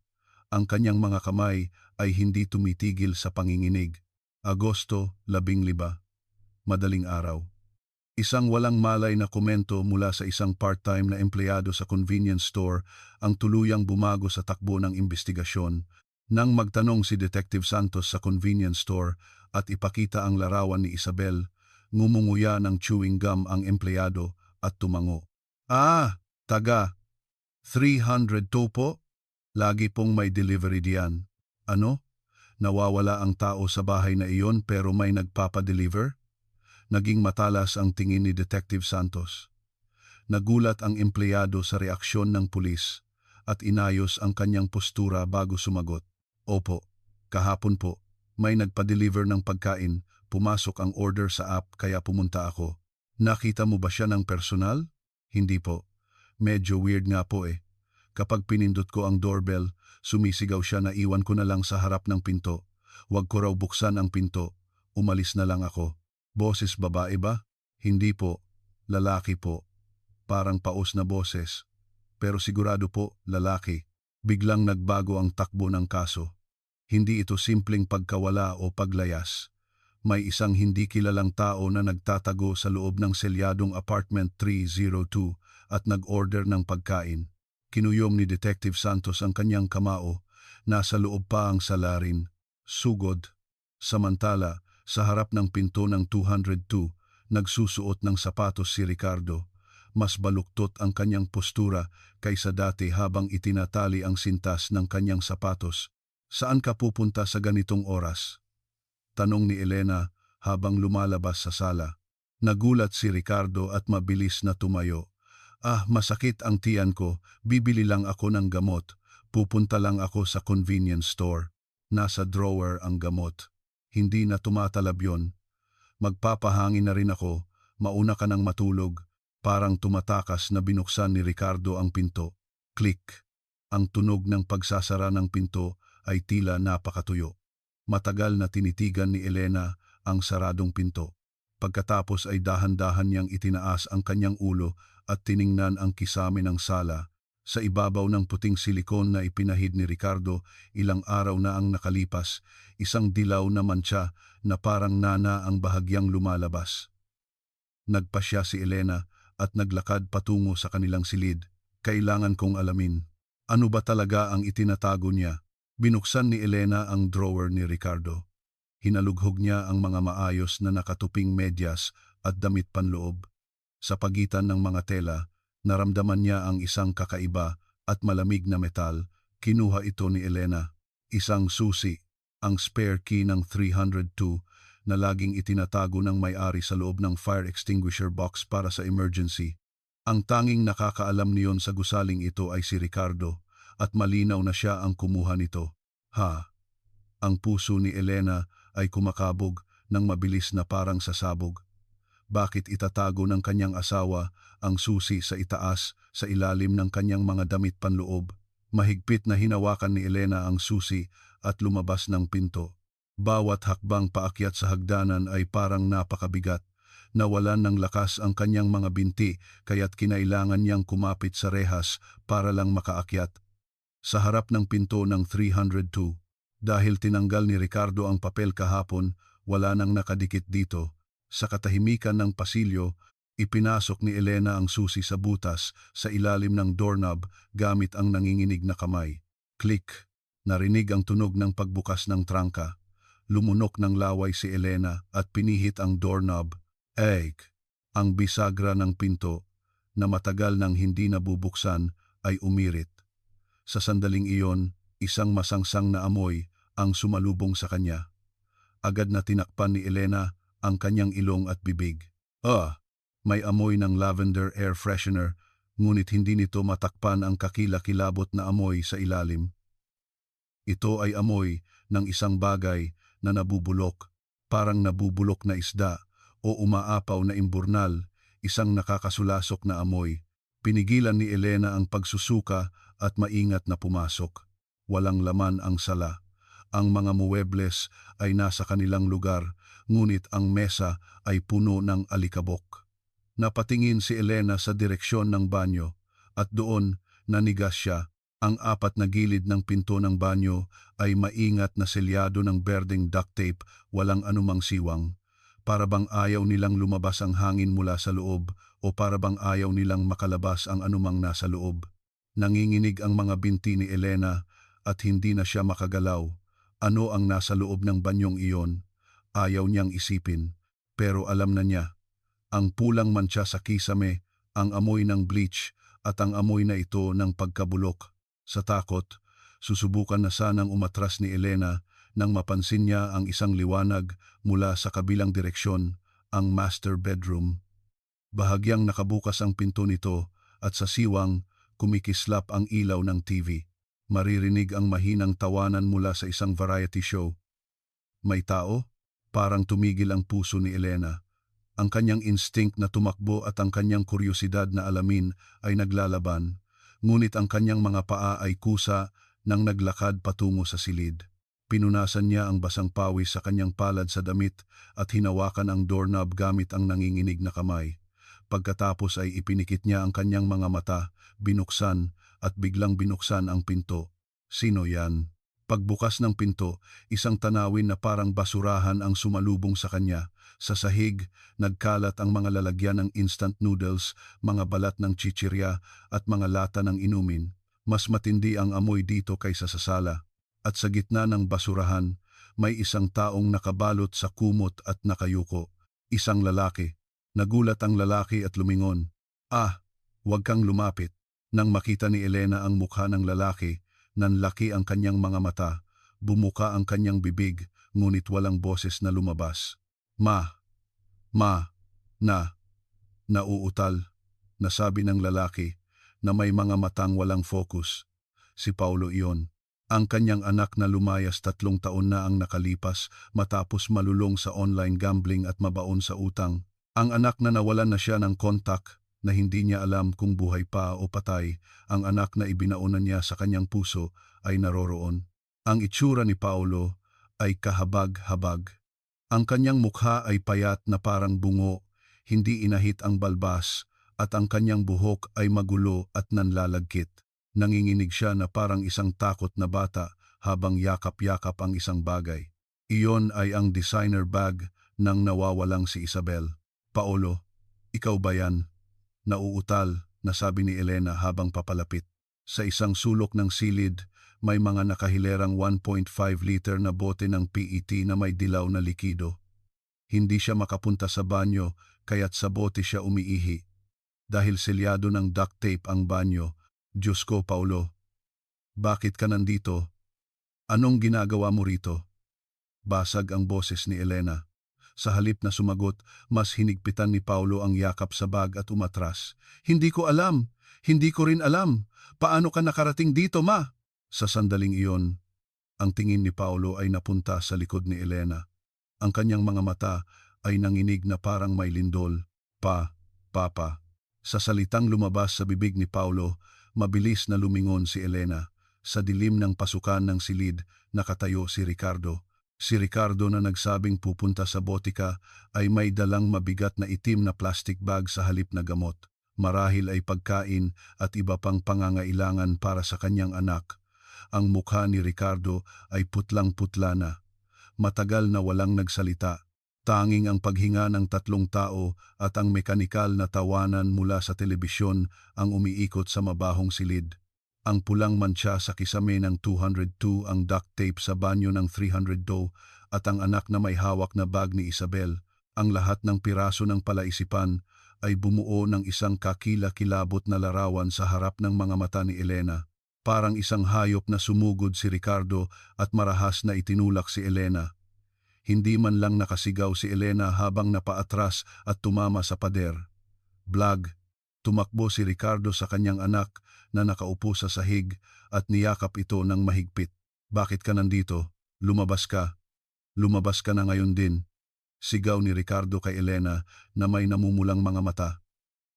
Ang kanyang mga kamay ay hindi tumitigil sa panginginig. Agosto 15, madaling araw. Isang walang malay na komento mula sa isang part-time na empleyado sa convenience store ang tuluyang bumago sa takbo ng imbestigasyon. Nang magtanong si Detective Santos sa convenience store at ipakita ang larawan ni Isabel, ngumunguya ng chewing gum ang empleyado at tumango. Taga 302 po? Lagi pong may delivery diyan. Ano? Nawawala ang tao sa bahay na iyon pero may nagpapadeliver? Naging matalas ang tingin ni Detective Santos. Nagulat ang empleyado sa reaksyon ng pulis at inayos ang kanyang postura bago sumagot. Opo, kahapon po, may nagpa-deliver ng pagkain, pumasok ang order sa app kaya pumunta ako. Nakita mo ba siya ng personal? Hindi po. Medyo weird nga po eh. Kapag pinindot ko ang doorbell, sumisigaw siya na iwan ko na lang sa harap ng pinto. Huwag ko raw buksan ang pinto. Umalis na lang ako. Boses babae ba? Hindi po. Lalaki po. Parang paos na boses. Pero sigurado po, lalaki. Biglang nagbago ang takbo ng kaso. Hindi ito simpleng pagkawala o paglayas. May isang hindi kilalang tao na nagtatago sa loob ng selyadong apartment 302 at nag-order ng pagkain. Kinuyom ni Detective Santos ang kanyang kamao, nasa loob pa ang salarin, sugod. Samantala, sa harap ng pinto ng 202, nagsusuot ng sapatos si Ricardo. Mas baluktot ang kanyang postura kaysa dati habang itinatali ang sintas ng kanyang sapatos. Saan ka pupunta sa ganitong oras? Tanong ni Elena habang lumalabas sa sala. Nagulat si Ricardo at mabilis na tumayo. Masakit ang tiyan ko, bibili lang ako ng gamot. Pupunta lang ako sa convenience store. Nasa drawer ang gamot. Hindi na tumatalab yon. Magpapahangin na rin ako, mauna ka nang matulog. Parang tumatakas na binuksan ni Ricardo ang pinto. Click. Ang tunog ng pagsasara ng pinto ay tila napakatuyo. Matagal na tinitigan ni Elena ang saradong pinto. Pagkatapos ay dahan-dahan niyang itinaas ang kanyang ulo at tiningnan ang kisame ng sala. Sa ibabaw ng puting silikon na ipinahid ni Ricardo, ilang araw na ang nakalipas, isang dilaw na mantsa na parang nana ang bahagyang lumalabas. Nagpasya si Elena at naglakad patungo sa kanilang silid. Kailangan kong alamin. Ano ba talaga ang itinatago niya? Binuksan ni Elena ang drawer ni Ricardo. Hinalughog niya ang mga maayos na nakatuping medyas at damit panloob. Sa pagitan ng mga tela, naramdaman niya ang isang kakaiba at malamig na metal. Kinuha ito ni Elena. Isang susi, ang spare key ng 302 na laging itinatago ng may-ari sa loob ng fire extinguisher box para sa emergency. Ang tanging nakakaalam niyon sa gusaling ito ay si Ricardo at malinaw na siya ang kumuha nito. Ha! Ang puso ni Elena ay kumakabog ng mabilis na parang sasabog. Bakit itatago ng kanyang asawa ang susi sa itaas sa ilalim ng kanyang mga damit panloob? Mahigpit na hinawakan ni Elena ang susi at lumabas ng pinto. Bawat hakbang paakyat sa hagdanan ay parang napakabigat. Nawalan ng lakas ang kanyang mga binti kaya't kinailangan niyang kumapit sa rehas para lang makaakyat. Sa harap ng pinto ng 302, dahil tinanggal ni Ricardo ang papel kahapon, wala nang nakadikit dito. Sa katahimikan ng pasilyo, ipinasok ni Elena ang susi sa butas sa ilalim ng doorknob gamit ang nanginginig na kamay. Click! Narinig ang tunog ng pagbukas ng trangka. Lumunok ng laway si Elena at pinihit ang doorknob. Ang bisagra ng pinto na matagal nang hindi nabubuksan ay umirit. Sa sandaling iyon, isang masangsang na amoy ang sumalubong sa kanya. Agad na tinakpan ni Elena ang kanyang ilong at bibig. May amoy ng lavender air freshener, ngunit hindi nito matakpan ang kakilakilabot na amoy sa ilalim. Ito ay amoy ng isang bagay na nabubulok, parang nabubulok na isda o umaapaw na imburnal, isang nakakasulasok na amoy. Pinigilan ni Elena ang pagsusuka at maingat na pumasok. Walang laman ang sala. Ang mga muebles ay nasa kanilang lugar, ngunit ang mesa ay puno ng alikabok. Napatingin si Elena sa direksyon ng banyo at doon nanigas siya. Ang apat na gilid ng pinto ng banyo ay maingat na selyado ng berdeng duct tape, walang anumang siwang. Para bang ayaw nilang lumabas ang hangin mula sa loob o para bang ayaw nilang makalabas ang anumang nasa loob. Nanginginig ang mga binti ni Elena at hindi na siya makagalaw. Ano ang nasa loob ng banyong iyon? Ayaw niyang isipin, pero alam na niya. Ang pulang mantsa sa kisame, ang amoy ng bleach at ang amoy na ito ng pagkabulok. Sa takot, susubukan na sanang umatras ni Elena nang mapansin niya ang isang liwanag mula sa kabilang direksyon, ang master bedroom. Bahagyang nakabukas ang pinto nito at sa siwang kumikislap ang ilaw ng TV. Maririnig ang mahinang tawanan mula sa isang variety show. May tao? Parang tumigil ang puso ni Elena. Ang kanyang instinct na tumakbo at ang kanyang kuryosidad na alamin ay naglalaban. Ngunit ang kanyang mga paa ay kusa nang naglakad patungo sa silid. Pinunasan niya ang basang pawis sa kanyang palad sa damit at hinawakan ang doorknob gamit ang nanginginig na kamay. Pagkatapos ay ipinikit niya ang kanyang mga mata, binuksan at biglang binuksan ang pinto. Sino yan? Pagbukas ng pinto, isang tanawin na parang basurahan ang sumalubong sa kanya. Sa sahig, nagkalat ang mga lalagyan ng instant noodles, mga balat ng chichirya at mga lata ng inumin. Mas matindi ang amoy dito kaysa sa sala. At sa gitna ng basurahan, may isang taong nakabalot sa kumot at nakayuko. Isang lalaki. Nagulat ang lalaki at lumingon. Huwag kang lumapit. Nang makita ni Elena ang mukha ng lalaki, nanlaki ang kanyang mga mata, bumuka ang kanyang bibig, ngunit walang boses na lumabas. Nauutal, nasabi ng lalaki na may mga matang walang focus. Si Paulo iyon. Ang kanyang anak na lumayas 3 taon na ang nakalipas matapos malulong sa online gambling at mabaon sa utang. Ang anak na nawalan na siya ng kontak, na hindi niya alam kung buhay pa o patay, ang anak na ibinaunan niya sa kanyang puso ay naroroon. Ang itsura ni Paulo ay kahabag-habag. Ang kanyang mukha ay payat na parang bungo, hindi inahit ang balbas, at ang kanyang buhok ay magulo at nanlalagkit. Nanginginig siya na parang isang takot na bata habang yakap-yakap ang isang bagay. Iyon ay ang designer bag ng nawawalang si Isabel. Paulo, ikaw ba yan? Nauutal, nasabi ni Elena habang papalapit. Sa isang sulok ng silid, may mga nakahilerang 1.5 liter na bote ng PET na may dilaw na likido. Hindi siya makapunta sa banyo kaya't sa bote siya umiihi. Dahil selyado ng duct tape ang banyo. Diyos ko, Paulo, bakit ka nandito? Anong ginagawa mo rito? Basag ang boses ni Elena. Sa halip na sumagot, mas hinigpitan ni Paulo ang yakap sa bag at umatras. Hindi ko alam. Hindi ko rin alam. Paano ka nakarating dito, ma? Sa sandaling iyon, ang tingin ni Paulo ay napunta sa likod ni Elena. Ang kanyang mga mata ay nanginig na parang may lindol. Papa. Sa salitang lumabas sa bibig ni Paulo, mabilis na lumingon si Elena. Sa dilim ng pasukan ng silid, nakatayo si Ricardo. Si Ricardo na nagsabing pupunta sa botika ay may dalang mabigat na itim na plastic bag sa halip na gamot. Marahil ay pagkain at iba pang pangangailangan para sa kanyang anak. Ang mukha ni Ricardo ay putlang-putla na. Matagal na walang nagsalita. Tanging ang paghinga ng tatlong tao at ang mekanikal na tawanan mula sa telebisyon ang umiikot sa mabahong silid. Ang pulang mantsa sa kisame ng 202, ang duct tape sa banyo ng 302 at ang anak na may hawak na bag ni Isabel. Ang lahat ng piraso ng palaisipan ay bumuo ng isang kakila-kilabot na larawan sa harap ng mga mata ni Elena. Parang isang hayop na sumugod si Ricardo at marahas na itinulak si Elena. Hindi man lang nakasigaw si Elena habang napaatras at tumama sa pader. Blag, tumakbo si Ricardo sa kanyang anak na nakaupo sa sahig at niyakap ito ng mahigpit. Bakit ka nandito? Lumabas ka. Lumabas ka na ngayon din. Sigaw ni Ricardo kay Elena na may namumulang mga mata.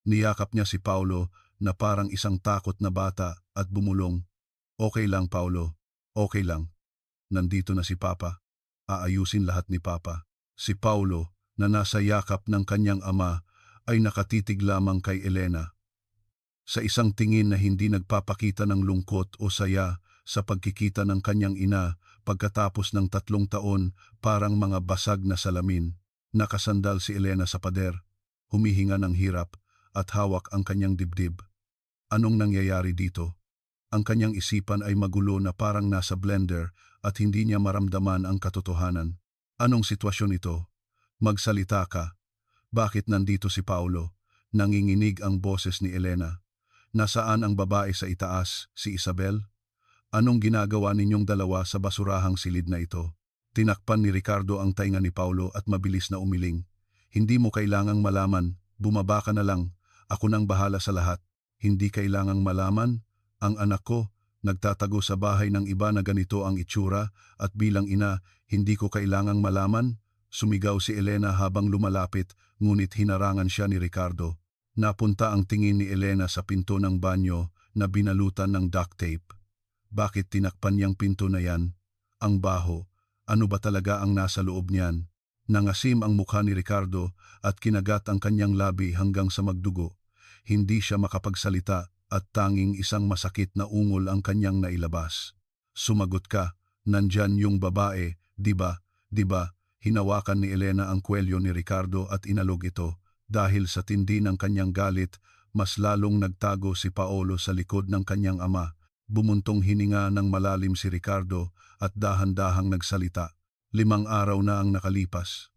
Niyakap niya si Paulo na parang isang takot na bata at bumulong. Okay lang, Paulo. Okay lang. Nandito na si Papa. Aayusin lahat ni Papa. Si Paulo, na nasa yakap ng kanyang ama, ay nakatitig lamang kay Elena. Sa isang tingin na hindi nagpapakita ng lungkot o saya sa pagkikita ng kanyang ina pagkatapos ng 3 taon, parang mga basag na salamin. Nakasandal si Elena sa pader, humihinga ng hirap at hawak ang kanyang dibdib. Anong nangyayari dito? Ang kanyang isipan ay magulo na parang nasa blender at hindi niya maramdaman ang katotohanan. Anong sitwasyon ito? Magsalita ka. Bakit nandito si Paulo? Nanginginig ang boses ni Elena. Nasaan ang babae sa itaas, si Isabel? Anong ginagawa ninyong dalawa sa basurahang silid na ito? Tinakpan ni Ricardo ang tainga ni Paulo at mabilis na umiling. Hindi mo kailangang malaman, bumaba ka na lang. Ako nang bahala sa lahat. Hindi kailangang malaman? Ang anak ko, nagtatago sa bahay ng iba na ganito ang itsura at bilang ina, hindi ko kailangang malaman? Sumigaw si Elena habang lumalapit, ngunit hinarangan siya ni Ricardo. Napunta ang tingin ni Elena sa pinto ng banyo na binalutan ng duct tape. Bakit tinakpan niyang pinto na yan? Ang baho. Ano ba talaga ang nasa loob niyan? Nangasim ang mukha ni Ricardo at kinagat ang kanyang labi hanggang sa magdugo. Hindi siya makapagsalita at tanging isang masakit na ungol ang kanyang nailabas. Sumagot ka, nandyan yung babae, di ba? Di ba? Hinawakan ni Elena ang kwelyo ni Ricardo at inalog ito. Dahil sa tindi ng kanyang galit, mas lalong nagtago si Paolo sa likod ng kanyang ama. Bumuntong hininga ng malalim si Ricardo at dahan-dahang nagsalita. 5 araw na ang nakalipas.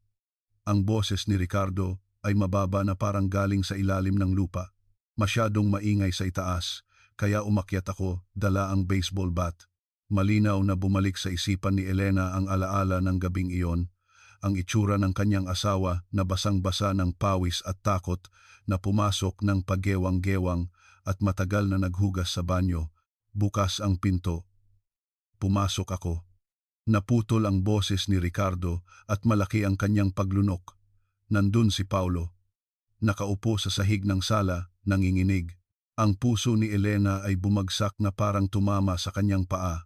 Ang boses ni Ricardo ay mababa na parang galing sa ilalim ng lupa. Masyadong maingay sa itaas, kaya umakyat ako, dala ang baseball bat. Malinaw na bumalik sa isipan ni Elena ang alaala ng gabing iyon, ang itsura ng kanyang asawa na basang-basa ng pawis at takot na pumasok ng paggewang-gewang at matagal na naghugas sa banyo. Bukas ang pinto. Pumasok ako. Naputol ang boses ni Ricardo at malaki ang kanyang paglunok. Nandun si Paulo. Nakaupo sa sahig ng sala, nanginginig. Ang puso ni Elena ay bumagsak na parang tumama sa kanyang paa.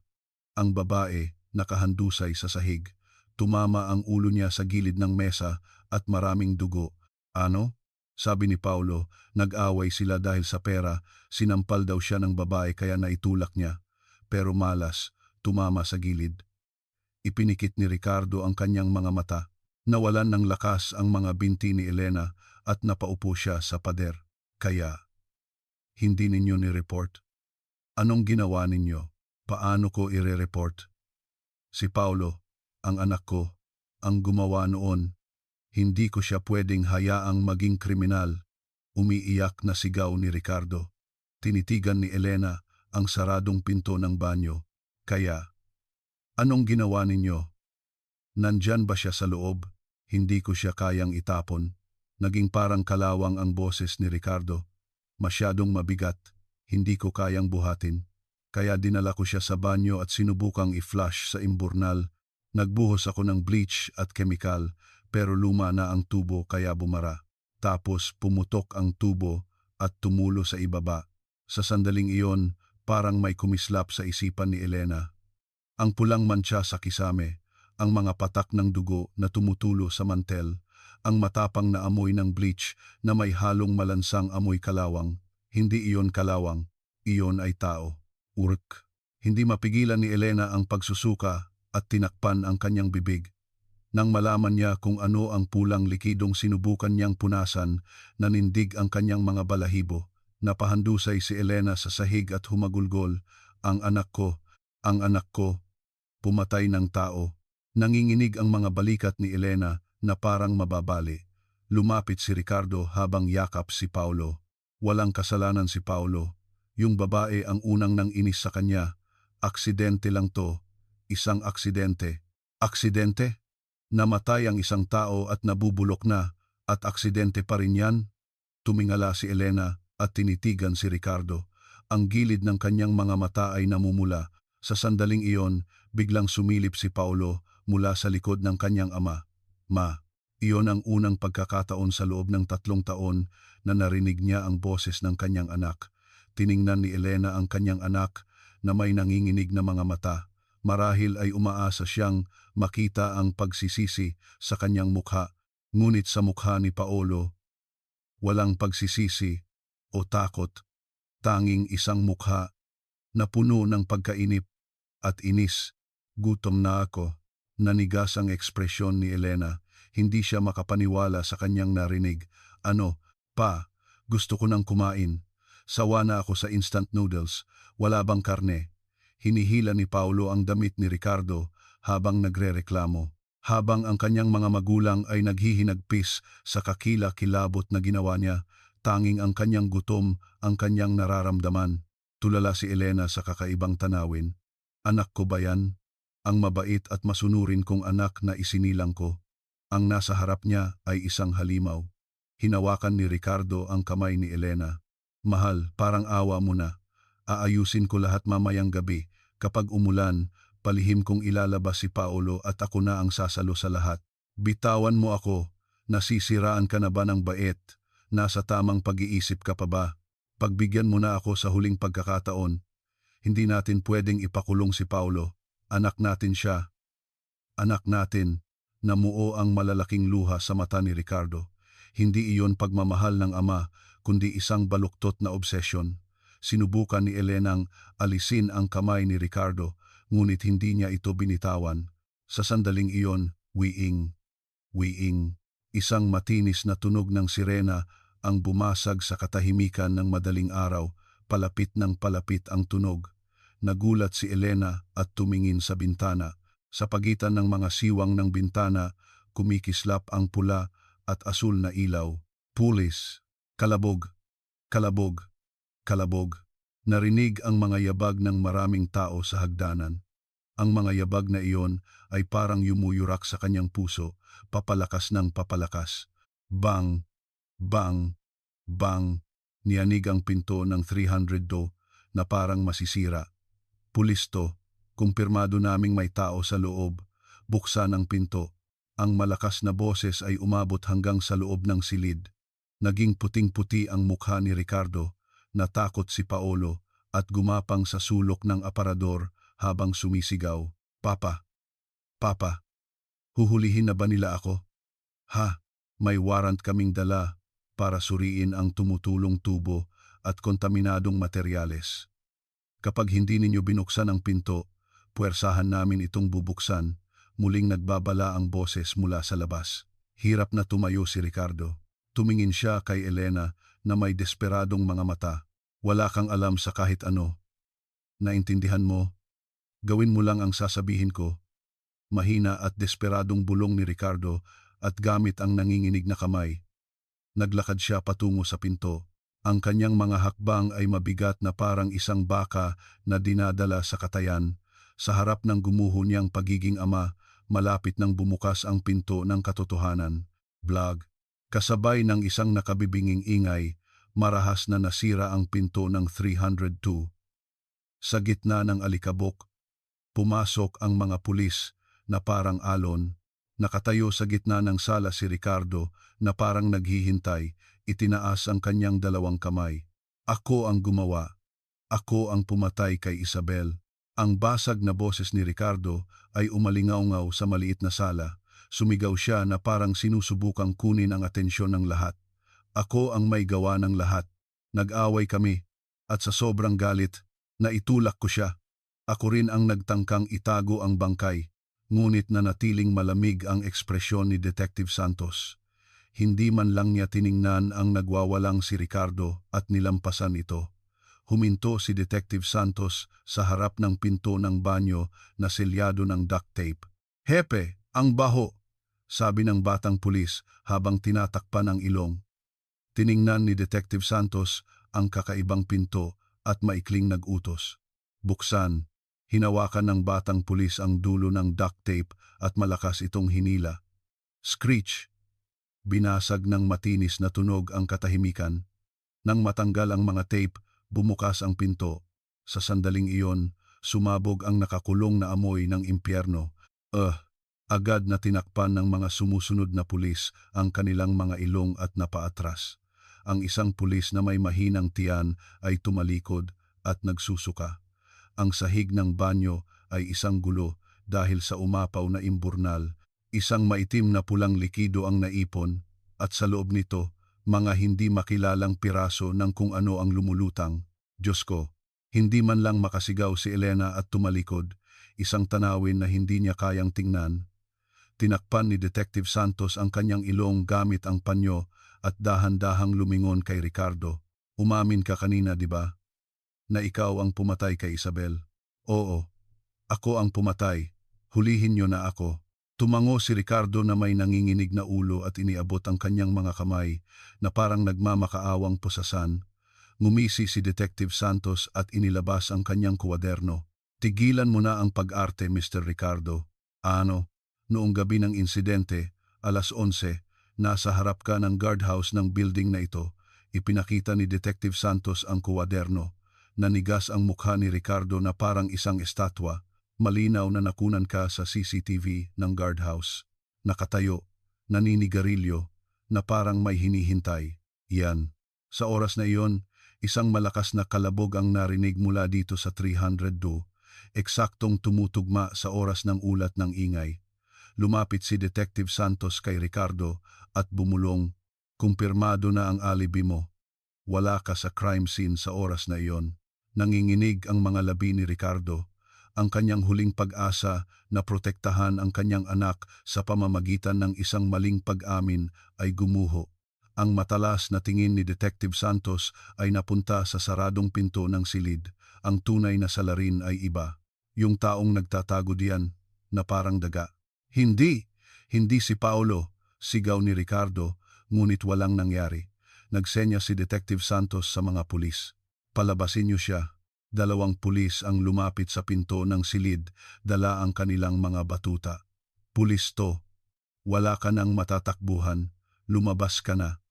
Ang babae, nakahandusay sa sahig. Tumama ang ulo niya sa gilid ng mesa at maraming dugo. Ano? Sabi ni Paulo, nag-away sila dahil sa pera, sinampal daw siya ng babae kaya naitulak niya. Pero malas, tumama sa gilid. Ipinikit ni Ricardo ang kanyang mga mata. Nawalan ng lakas ang mga binti ni Elena at napaupo siya sa pader. Kaya, hindi ninyo ni-report? Anong ginawa ninyo? Paano ko i-report? Si Paulo, ang anak ko, ang gumawa noon. Hindi ko siya pwedeng hayaang maging kriminal. Umiiyak na sigaw ni Ricardo. Tinitigan ni Elena ang saradong pinto ng banyo. Kaya, anong ginawa ninyo? Nandyan ba siya sa loob? Hindi ko siya kayang itapon. Naging parang kalawang ang boses ni Ricardo. Masyadong mabigat. Hindi ko kayang buhatin. Kaya dinala ko siya sa banyo at sinubukang i-flush sa imburnal. Nagbuhos ako ng bleach at kemikal, pero luma na ang tubo kaya bumara. Tapos pumutok ang tubo at tumulo sa ibaba. Sa sandaling iyon, parang may kumislap sa isipan ni Elena. Ang pulang mantsa sa kisame, ang mga patak ng dugo na tumutulo sa mantel, ang matapang na amoy ng bleach na may halong malansang amoy kalawang. Hindi iyon kalawang, iyon ay tao. Urk. Hindi mapigilan ni Elena ang pagsusuka at tinakpan ang kanyang bibig. Nang malaman niya kung ano ang pulang likidong sinubukan niyang punasan, nanindig ang kanyang mga balahibo. Napahandusay si Elena sa sahig at humagulgol, ang anak ko, pumatay ng tao. Nanginginig ang mga balikat ni Elena na parang mababali. Lumapit si Ricardo habang yakap si Paulo. Walang kasalanan si Paulo. Yung babae ang unang nang inis sa kanya. Aksidente lang to. Isang aksidente. Aksidente? Namatay ang isang tao at nabubulok na, at aksidente pa rin yan? Tumingala si Elena at tinitigan si Ricardo. Ang gilid ng kanyang mga mata ay namumula. Sa sandaling iyon, biglang sumilip si Paulo mula sa likod ng kanyang ama. Ma, iyon ang unang pagkakataon sa loob ng 3 taon na narinig niya ang boses ng kanyang anak. Tiningnan ni Elena ang kanyang anak na may nanginginig na mga mata. Marahil ay umaasa siyang makita ang pagsisisi sa kanyang mukha. Ngunit sa mukha ni Paolo, walang pagsisisi o takot. Tanging isang mukha na puno ng pagkainip at inis. Gutom na ako. Nanigas ang ekspresyon ni Elena. Hindi siya makapaniwala sa kanyang narinig. Ano, pa, gusto ko nang kumain. Sawa na ako sa instant noodles. Wala bang karne? Hinihila ni Paulo ang damit ni Ricardo habang nagrereklamo. Habang ang kanyang mga magulang ay naghihinagpis sa kakila-kilabot na ginawa niya, tanging ang kanyang gutom ang kanyang nararamdaman. Tulala si Elena sa kakaibang tanawin. Anak ko ba yan? Ang mabait at masunurin kong anak na isinilang ko. Ang nasa harap niya ay isang halimaw. Hinawakan ni Ricardo ang kamay ni Elena. Mahal, parang awa mo na. Aayusin ko lahat mamayang gabi. Kapag umulan, palihim kong ilalabas si Paolo at ako na ang sasalo sa lahat. Bitawan mo ako. Nasisiraan ka na ba ng bait? Nasa tamang pag-iisip ka pa ba? Pagbigyan mo na ako sa huling pagkakataon. Hindi natin pwedeng ipakulong si Paolo. Anak natin siya. Anak natin. Namuo ang malalaking luha sa mata ni Ricardo. Hindi iyon pagmamahal ng ama, kundi isang baluktot na obsesyon. Sinubukan ni Elenang alisin ang kamay ni Ricardo, ngunit hindi niya ito binitawan. Sa sandaling iyon, wiing, isang matinis na tunog ng sirena ang bumasag sa katahimikan ng madaling araw, palapit ng palapit ang tunog. Nagulat si Elena at tumingin sa bintana. Sa pagitan ng mga siwang ng bintana, kumikislap ang pula at asul na ilaw. Pulis, kalabog, kalabog, kalabog. Narinig ang mga yabag ng maraming tao sa hagdanan. Ang mga yabag na iyon ay parang yumuyurak sa kanyang puso, papalakas ng papalakas. Bang, bang, bang. Niyanig ang pinto ng 300 do na parang masisira. Pulis to, kumpirmado naming may tao sa loob. Buksan ang pinto. Ang malakas na boses ay umabot hanggang sa loob ng silid. Naging puting-puti ang mukha ni Ricardo. Natakot si Paolo at gumapang sa sulok ng aparador habang sumisigaw. Papa, Papa, huhulihin na ba nila ako? Ha, may warrant kaming dala para suriin ang tumutulong tubo at kontaminadong materyales. Kapag hindi ninyo binuksan ang pinto, puwersahan namin itong bubuksan. Muling nagbabala ang boses mula sa labas. Hirap na tumayo si Ricardo. Tumingin siya kay Elena na may desperadong mga mata. Wala kang alam sa kahit ano. Naintindihan mo? Gawin mo lang ang sasabihin ko. Mahina at desperadong bulong ni Ricardo at gamit ang nanginginig na kamay, naglakad siya patungo sa pinto. Ang kanyang mga hakbang ay mabigat na parang isang baka na dinadala sa katayan. Sa harap ng gumuho niyang pagiging ama, malapit nang bumukas ang pinto ng katotohanan. Blag. Kasabay ng isang nakabibinging ingay, marahas na nasira ang pinto ng 302. Sa gitna ng alikabok, pumasok ang mga pulis na parang alon. Nakatayo sa gitna ng sala si Ricardo na parang naghihintay, itinaas ang kanyang dalawang kamay. Ako ang gumawa. Ako ang pumatay kay Isabel. Ang basag na boses ni Ricardo ay umalingaw-ngaw sa maliit na sala. Sumigaw siya na parang sinusubukang kunin ang atensyon ng lahat. Ako ang may gawa ng lahat. Nag-away kami, at sa sobrang galit, naitulak ko siya. Ako rin ang nagtangkang itago ang bangkay, ngunit nanatiling malamig ang ekspresyon ni Detective Santos. Hindi man lang niya tiningnan ang nagwawalang si Ricardo at nilampasan ito. Huminto si Detective Santos sa harap ng pinto ng banyo na selyado ng duct tape. "Hepe, ang baho," sabi ng batang pulis habang tinatakpan ang ilong. Tiningnan ni Detective Santos ang kakaibang pinto at maikling nag-utos. Buksan. Hinawakan ng batang pulis ang dulo ng duct tape at malakas itong hinila. Screech! Binasag ng matinis na tunog ang katahimikan. Nang matanggal ang mga tape, bumukas ang pinto. Sa sandaling iyon, sumabog ang nakakulong na amoy ng impyerno. Agad na tinakpan ng mga sumusunod na pulis ang kanilang mga ilong at napaatras. Ang isang pulis na may mahinang tiyan ay tumalikod at nagsusuka. Ang sahig ng banyo ay isang gulo dahil sa umapaw na imburnal. Isang maitim na pulang likido ang naipon at sa loob nito, mga hindi makilalang piraso ng kung ano ang lumulutang. Diyos ko, hindi man lang makasigaw si Elena at tumalikod, isang tanawin na hindi niya kayang tingnan. Tinakpan ni Detective Santos ang kanyang ilong gamit ang panyo at dahan-dahang lumingon kay Ricardo. "Umamin ka kanina, di ba? Na ikaw ang pumatay kay Isabel?" "Oo, ako ang pumatay. Hulihin niyo na ako." Tumango si Ricardo na may nanginginig na ulo at iniabot ang kanyang mga kamay na parang nagmamakaawang pusasan. Ngumisi si Detective Santos at inilabas ang kanyang kuwaderno. "Tigilan mo na ang pag-arte, Mr. Ricardo. Ano, noong gabi ng insidente, 11:00, nasa harap ka ng guardhouse ng building na ito." Ipinakita ni Detective Santos ang kuwaderno. Nanigas ang mukha ni Ricardo na parang isang estatwa. "Malinaw na nakunan ka sa CCTV ng guardhouse. Nakatayo, naninigarilyo, na parang may hinihintay. Yan." Sa oras na iyon, isang malakas na kalabog ang narinig mula dito sa 302, eksaktong tumutugma sa oras ng ulat ng ingay. Lumapit si Detective Santos kay Ricardo at bumulong, "Kumpirmado na ang alibi mo. Wala ka sa crime scene sa oras na iyon." Nanginginig ang mga labi ni Ricardo. Ang kanyang huling pag-asa na protektahan ang kanyang anak sa pamamagitan ng isang maling pag-amin ay gumuho. Ang matalas na tingin ni Detective Santos ay napunta sa saradong pinto ng silid. Ang tunay na salarin ay iba. Yung taong nagtatago diyan, na parang daga. "Hindi! Hindi si Paolo!" sigaw ni Ricardo, ngunit walang nangyari. Nagsenya si Detective Santos sa mga pulis. "Palabasin niyo siya." 2 pulis ang lumapit sa pinto ng silid, dala ang kanilang mga batuta. "Pulis to. Wala ka nang matatakbuhan. Lumabas ka na."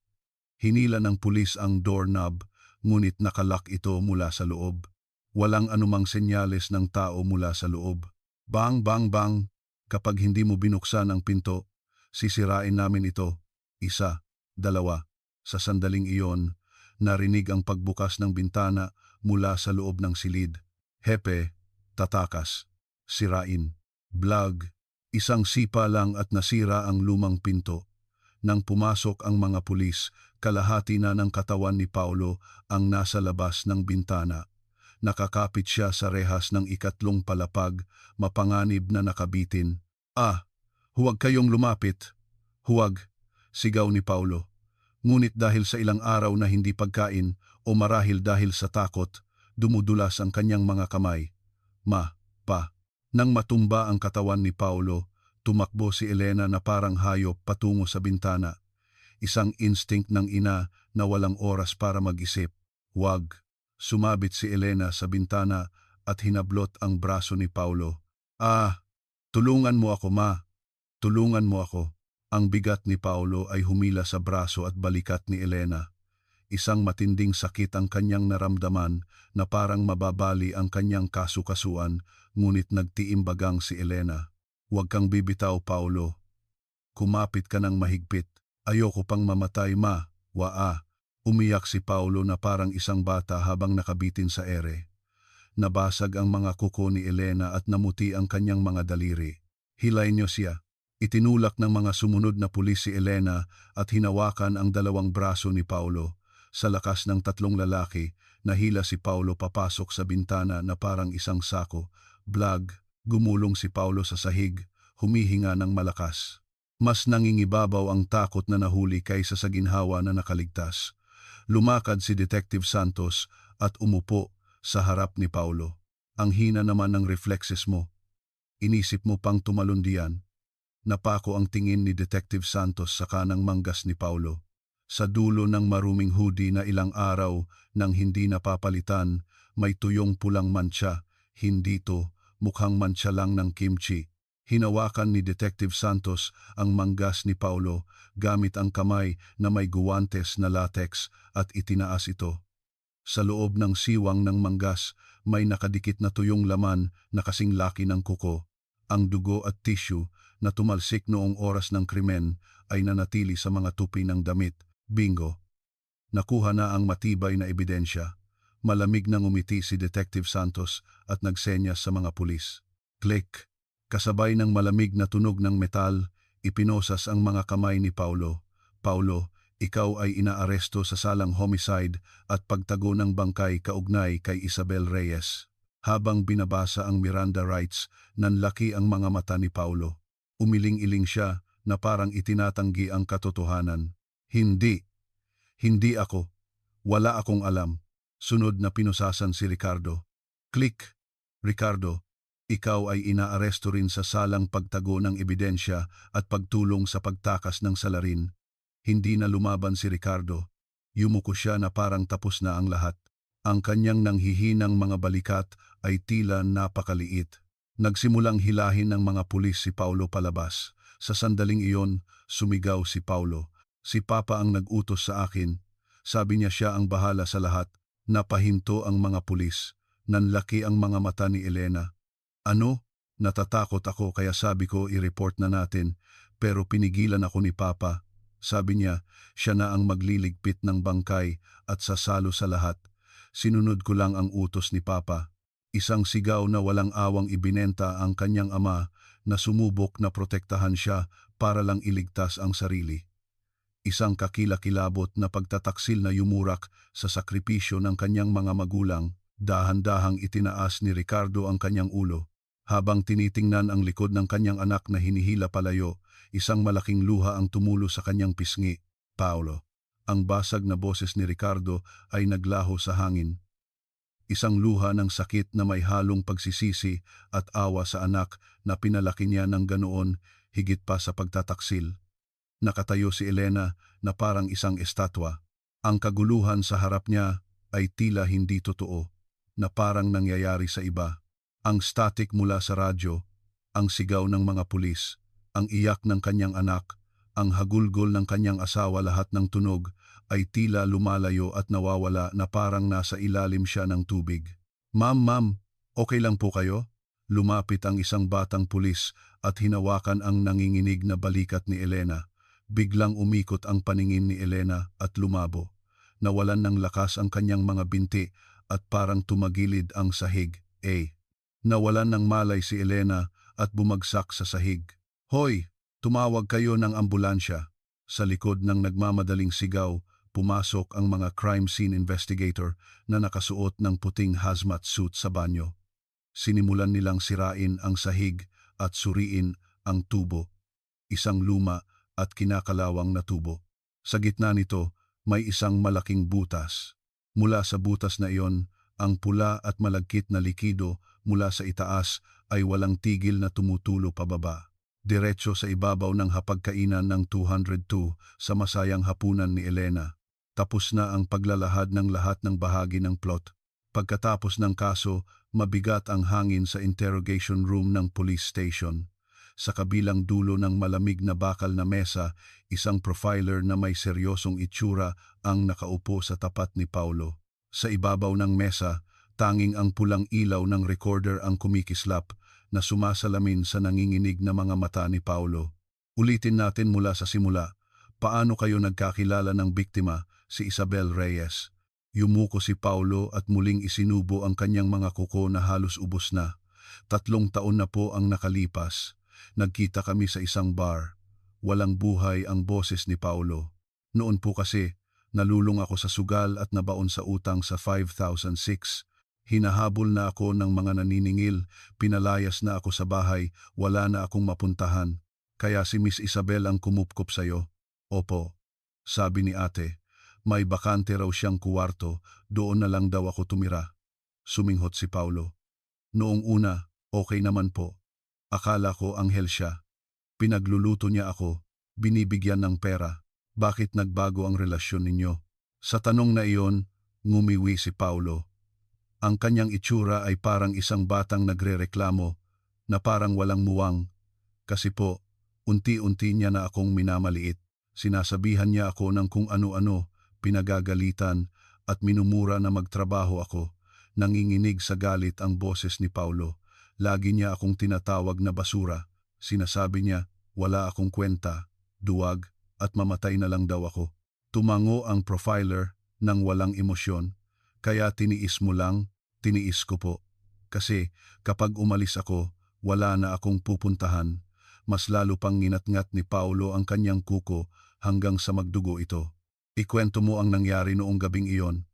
Hinila ng pulis ang doorknob, ngunit nakalock ito mula sa loob. Walang anumang senyales ng tao mula sa loob. "Bang, bang, bang! Kapag hindi mo binuksan ang pinto, sisirain namin ito." 1, 2. Sa sandaling iyon, narinig ang pagbukas ng bintana mula sa loob ng silid. "Hepe, tatakas. Sirain." Blag. Isang sipa lang at nasira ang lumang pinto. Nang pumasok ang mga pulis, kalahati na ng katawan ni Paulo ang nasa labas ng bintana. Nakakapit siya sa rehas ng ikatlong palapag, mapanganib na nakabitin. Huwag kayong lumapit." "Huwag," sigaw ni Paulo. Ngunit dahil sa ilang araw na hindi pagkain o marahil dahil sa takot, dumudulas ang kanyang mga kamay. Pa. Nang matumba ang katawan ni Paulo, Tumakbo si Elena na parang hayop patungo sa bintana. Isang instinct ng ina na walang oras para mag-isip. Wag. Sumabit si Elena sa bintana at hinablot ang braso ni Paulo. Ah, tulungan mo ako, ma. Tulungan mo ako. Ang bigat ni Paulo ay humila sa braso at balikat ni Elena. Isang matinding sakit ang kanyang naramdaman na parang mababali ang kanyang kasukasuan, ngunit nagtiimbagang si Elena. Huwag kang bibitaw, Paulo. Kumapit ka ng mahigpit. Ayoko pang mamatay, ma. Waa. Umiyak si Paulo na parang isang bata habang nakabitin sa ere. Nabasag ang mga kuko ni Elena at namuti ang kanyang mga daliri. Hilay niyo siya. Itinulak ng mga sumunod na pulis si Elena at hinawakan ang dalawang braso ni Paulo. Sa lakas ng tatlong lalaki, nahila si Paulo papasok sa bintana na parang isang sako. Blag, gumulong si Paulo sa sahig, humihinga ng malakas. Mas nangingibabaw ang takot na nahuli kaysa sa ginhawa na nakaligtas. Lumakad si Detective Santos at umupo sa harap ni Paulo. Ang hina naman ng reflexes mo. Inisip mo pang tumalon diyan. Napako ang tingin ni Detective Santos sa kanang manggas ni Paulo. Sa dulo ng maruming hoodie na ilang araw nang hindi napapalitan, may tuyong pulang mantsa. Hindi to, mukhang mantsa lang ng kimchi. Hinawakan ni Detective Santos ang manggas ni Paulo gamit ang kamay na may guwantes na latex at itinaas ito. Sa loob ng siwang ng manggas, may nakadikit na tuyong laman na kasing laki ng kuko. Ang dugo at tissue na tumalsik noong oras ng krimen ay nanatili sa mga tupi ng damit. Bingo! Nakuha na ang matibay na ebidensya. Malamig nang umiti si Detective Santos at nagsenyas sa mga pulis. Click! Kasabay ng malamig na tunog ng metal, ipinosas ang mga kamay ni Paulo. Paulo, ikaw ay inaaresto sa salang homicide at pagtago ng bangkay kaugnay kay Isabel Reyes. Habang binabasa ang Miranda rights, nanlaki ang mga mata ni Paulo. Umiling-iling siya na parang itinatanggi ang katotohanan. Hindi. Hindi ako. Wala akong alam. Sunod na pinusasan si Ricardo. Click. Ricardo, ikaw ay inaaresto rin sa salang pagtago ng ebidensya at pagtulong sa pagtakas ng salarin. Hindi na lumaban si Ricardo. Yumuko siya na parang tapos na ang lahat. Ang kanyang nanghihinang mga balikat ay tila napakaliit. Nagsimulang hilahin ng mga pulis si Paulo palabas. Sa sandaling iyon, sumigaw si Paulo. Si Papa ang nag-utos sa akin. Sabi niya siya ang bahala sa lahat. Napahinto ang mga pulis. Nanlaki ang mga mata ni Elena. Ano? Natatakot ako kaya sabi ko i-report na natin, pero pinigilan ako ni Papa. Sabi niya, siya na ang magliligpit ng bangkay at sasalo sa lahat. Sinunod ko lang ang utos ni Papa. Isang sigaw na walang awang ibinenta ang kanyang ama na sumubok na protektahan siya para lang iligtas ang sarili. Isang kakilakilabot na pagtataksil na yumurak sa sakripisyo ng kanyang mga magulang. Dahan-dahang itinaas ni Ricardo ang kanyang ulo. Habang tinitingnan ang likod ng kanyang anak na hinihila palayo, isang malaking luha ang tumulo sa kanyang pisngi. Paulo. Ang basag na boses ni Ricardo ay naglaho sa hangin. Isang luha ng sakit na may halong pagsisisi at awa sa anak na pinalaki niya ng ganoon higit pa sa pagtataksil. Nakatayo si Elena na parang isang estatwa. Ang kaguluhan sa harap niya ay tila hindi totoo, na parang nangyayari sa iba. Ang static mula sa radyo, ang sigaw ng mga pulis, ang iyak ng kanyang anak, ang hagulgol ng kanyang asawa, lahat ng tunog ay tila lumalayo at nawawala na parang nasa ilalim siya ng tubig. Ma'am, okay lang po kayo? Lumapit ang isang batang pulis at hinawakan ang nanginginig na balikat ni Elena. Biglang umikot ang paningin ni Elena at lumabo. Nawalan ng lakas ang kanyang mga binti at parang tumagilid ang sahig. Nawalan ng malay si Elena at bumagsak sa sahig. Hoy! Tumawag kayo ng ambulansya. Sa likod ng nagmamadaling sigaw, pumasok ang mga crime scene investigator na nakasuot ng puting hazmat suit sa banyo. Sinimulan nilang sirain ang sahig at suriin ang tubo. Isang luma at kinakalawang na tubo. Sa gitna nito, may isang malaking butas. Mula sa butas na iyon, ang pula at malagkit na likido mula sa itaas ay walang tigil na tumutulo pababa. diretso sa ibabaw ng hapagkainan ng 202 sa masayang hapunan ni Elena. Tapos na ang paglalahad ng lahat ng bahagi ng plot. Pagkatapos ng kaso, mabigat ang hangin sa interrogation room ng police station. Sa kabilang dulo ng malamig na bakal na mesa, isang profiler na may seryosong itsura ang nakaupo sa tapat ni Paulo. Sa ibabaw ng mesa, tanging ang pulang ilaw ng recorder ang kumikislap na sumasalamin sa nanginginig na mga mata ni Paulo. Ulitin natin mula sa simula. Paano kayo nagkakilala ng biktima, si Isabel Reyes? Yumuko si Paulo at muling isinubo ang kanyang mga kuko na halos ubos na. 3 taon na po ang nakalipas. Nagkita kami sa isang bar. Walang buhay ang boses ni Paulo. Noon po kasi, nalulung ako sa sugal at nabaon sa utang sa 5,006. Hinahabol na ako ng mga naniningil, pinalayas na ako sa bahay, wala na akong mapuntahan. Kaya si Miss Isabel ang kumupkop sa'yo. Opo, sabi ni ate. May bakante raw siyang kuwarto, doon na lang daw ako tumira. Suminghot si Paulo. Noong una, okay naman po. Akala ko anghel siya. Pinagluluto niya ako, binibigyan ng pera. Bakit nagbago ang relasyon ninyo? Sa tanong na iyon, ngumiwi si Paulo. Ang kanyang itsura ay parang isang batang nagrereklamo na parang walang muwang. Kasi po, unti-unti niya na akong minamaliit. Sinasabihan niya ako ng kung ano-ano, pinagagalitan at minumura na magtrabaho ako. Nanginginig sa galit ang boses ni Paulo. Lagi niya akong tinatawag na basura. Sinasabi niya, wala akong kwenta, duwag at mamatay na lang daw ako. Tumango ang profiler ng walang emosyon. Kaya tiniis mo lang. Tiniis ko po. Kasi kapag umalis ako, wala na akong pupuntahan. Mas lalo pang nginatngat ni Paulo ang kanyang kuko hanggang sa magdugo ito. Ikwento mo ang nangyari noong gabing iyon.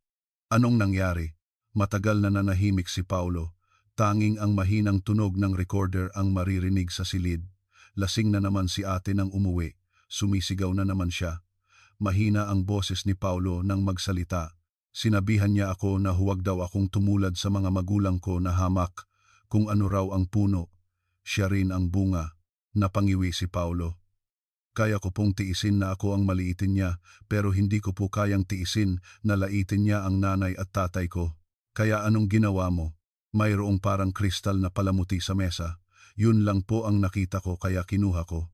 Anong nangyari? Matagal na nanahimik si Paulo. Tanging ang mahinang tunog ng recorder ang maririnig sa silid. Lasing na naman si ate nang umuwi. Sumisigaw na naman siya. Mahina ang boses ni Paulo nang magsalita. Sinabihan niya ako na huwag daw akong tumulad sa mga magulang ko na hamak, kung ano raw ang puno. Siya rin ang bunga. Napangiwi si Paulo. Kaya ko pong tiisin na ako ang maliitin niya, pero hindi ko po kayang tiisin na laitin niya ang nanay at tatay ko. Kaya anong ginawa mo? Mayroong parang kristal na palamuti sa mesa. Yun lang po ang nakita ko kaya kinuha ko.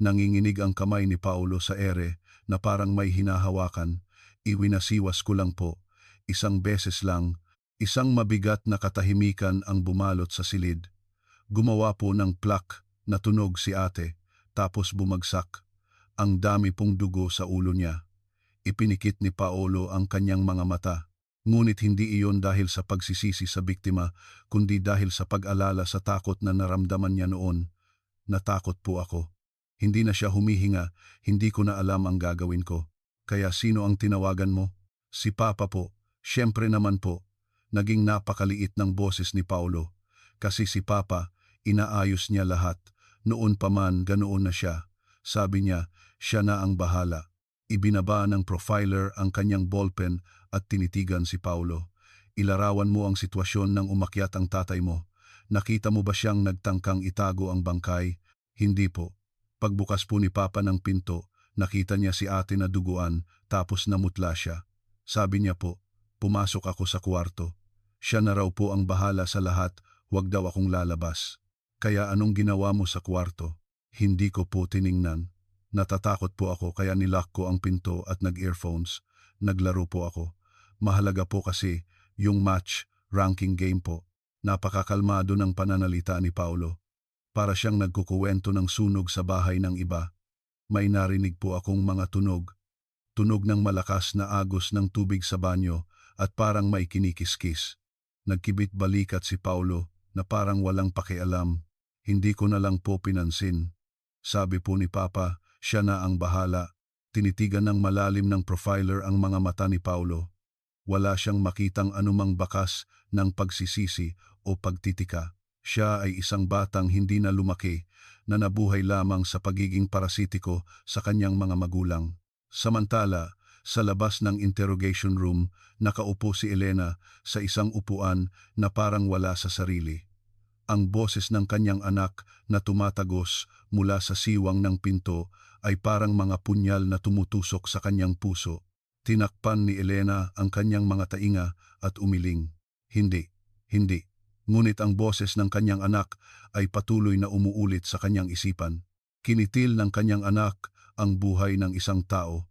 Nanginginig ang kamay ni Paulo sa ere na parang may hinahawakan. Iwinasiwas ko lang po. Isang beses lang, isang mabigat na katahimikan ang bumalot sa silid. Gumawa po ng plak na tunog si ate, tapos bumagsak. Ang dami pong dugo sa ulo niya. Ipinikit ni Paulo ang kanyang mga mata. Ngunit hindi iyon dahil sa pagsisisi sa biktima, kundi dahil sa pag-alala sa takot na naramdaman niya noon. Natakot po ako. Hindi na siya humihinga, hindi ko na alam ang gagawin ko. Kaya sino ang tinawagan mo? Si Papa po. Siyempre naman po. Naging napakaliit ng boses ni Paulo. Kasi si Papa, inaayos niya lahat. Noon pa man, ganoon na siya. Sabi niya, siya na ang bahala. Ibinaba ng profiler ang kanyang ballpen at tinitigan si Paulo. Ilarawan mo ang sitwasyon nang umakyat ang tatay mo. Nakita mo ba siyang nagtangkang itago ang bangkay? Hindi po. Pagbukas po ni Papa ng pinto, nakita niya si ate na duguan, tapos namutla siya. Sabi niya po, pumasok ako sa kwarto. Siya na raw po ang bahala sa lahat, huwag daw akong lalabas. Kaya anong ginawa mo sa kwarto? Hindi ko po tiningnan. Natatakot po ako kaya nilock ko ang pinto at nag-earphones. Naglaro po ako. Mahalaga po kasi yung match, ranking game po. Napakakalmado ng pananalita ni Paulo. Para siyang nagkukuwento ng sunog sa bahay ng iba. May narinig po akong mga tunog. Tunog ng malakas na agos ng tubig sa banyo at parang may kinikiskis. Nagkibit balikat si Paulo na parang walang pakialam. Hindi ko na lang po pinansin. Sabi po ni Papa, siya na ang bahala. Tinitigan ng malalim ng profiler ang mga mata ni Paulo. Wala siyang makitang anumang bakas ng pagsisisi o pagtitika. Siya ay isang batang hindi na lumaki na nabuhay lamang sa pagiging parasitiko sa kanyang mga magulang. Samantala, sa labas ng interrogation room, nakaupo si Elena sa isang upuan na parang wala sa sarili. Ang boses ng kanyang anak na tumatagos mula sa siwang ng pinto ay parang mga punyal na tumutusok sa kanyang puso. Tinakpan ni Elena ang kanyang mga tainga at umiling. Hindi, hindi. Ngunit ang boses ng kanyang anak ay patuloy na umuulit sa kanyang isipan. Kinitil ng kanyang anak ang buhay ng isang tao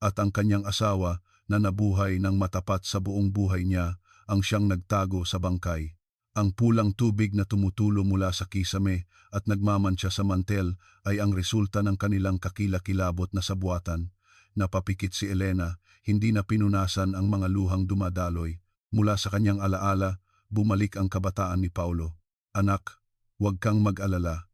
at ang kanyang asawa na nabuhay ng matapat sa buong buhay niya ang siyang nagtago sa bangkay. Ang pulang tubig na tumutulo mula sa kisame at nagmamantsa sa mantel ay ang resulta ng kanilang kakilakilabot na sabuatan. Napapikit si Elena, hindi na pinunasan ang mga luhang dumadaloy. Mula sa kanyang alaala, bumalik ang kabataan ni Paulo. Anak, huwag kang mag-alala.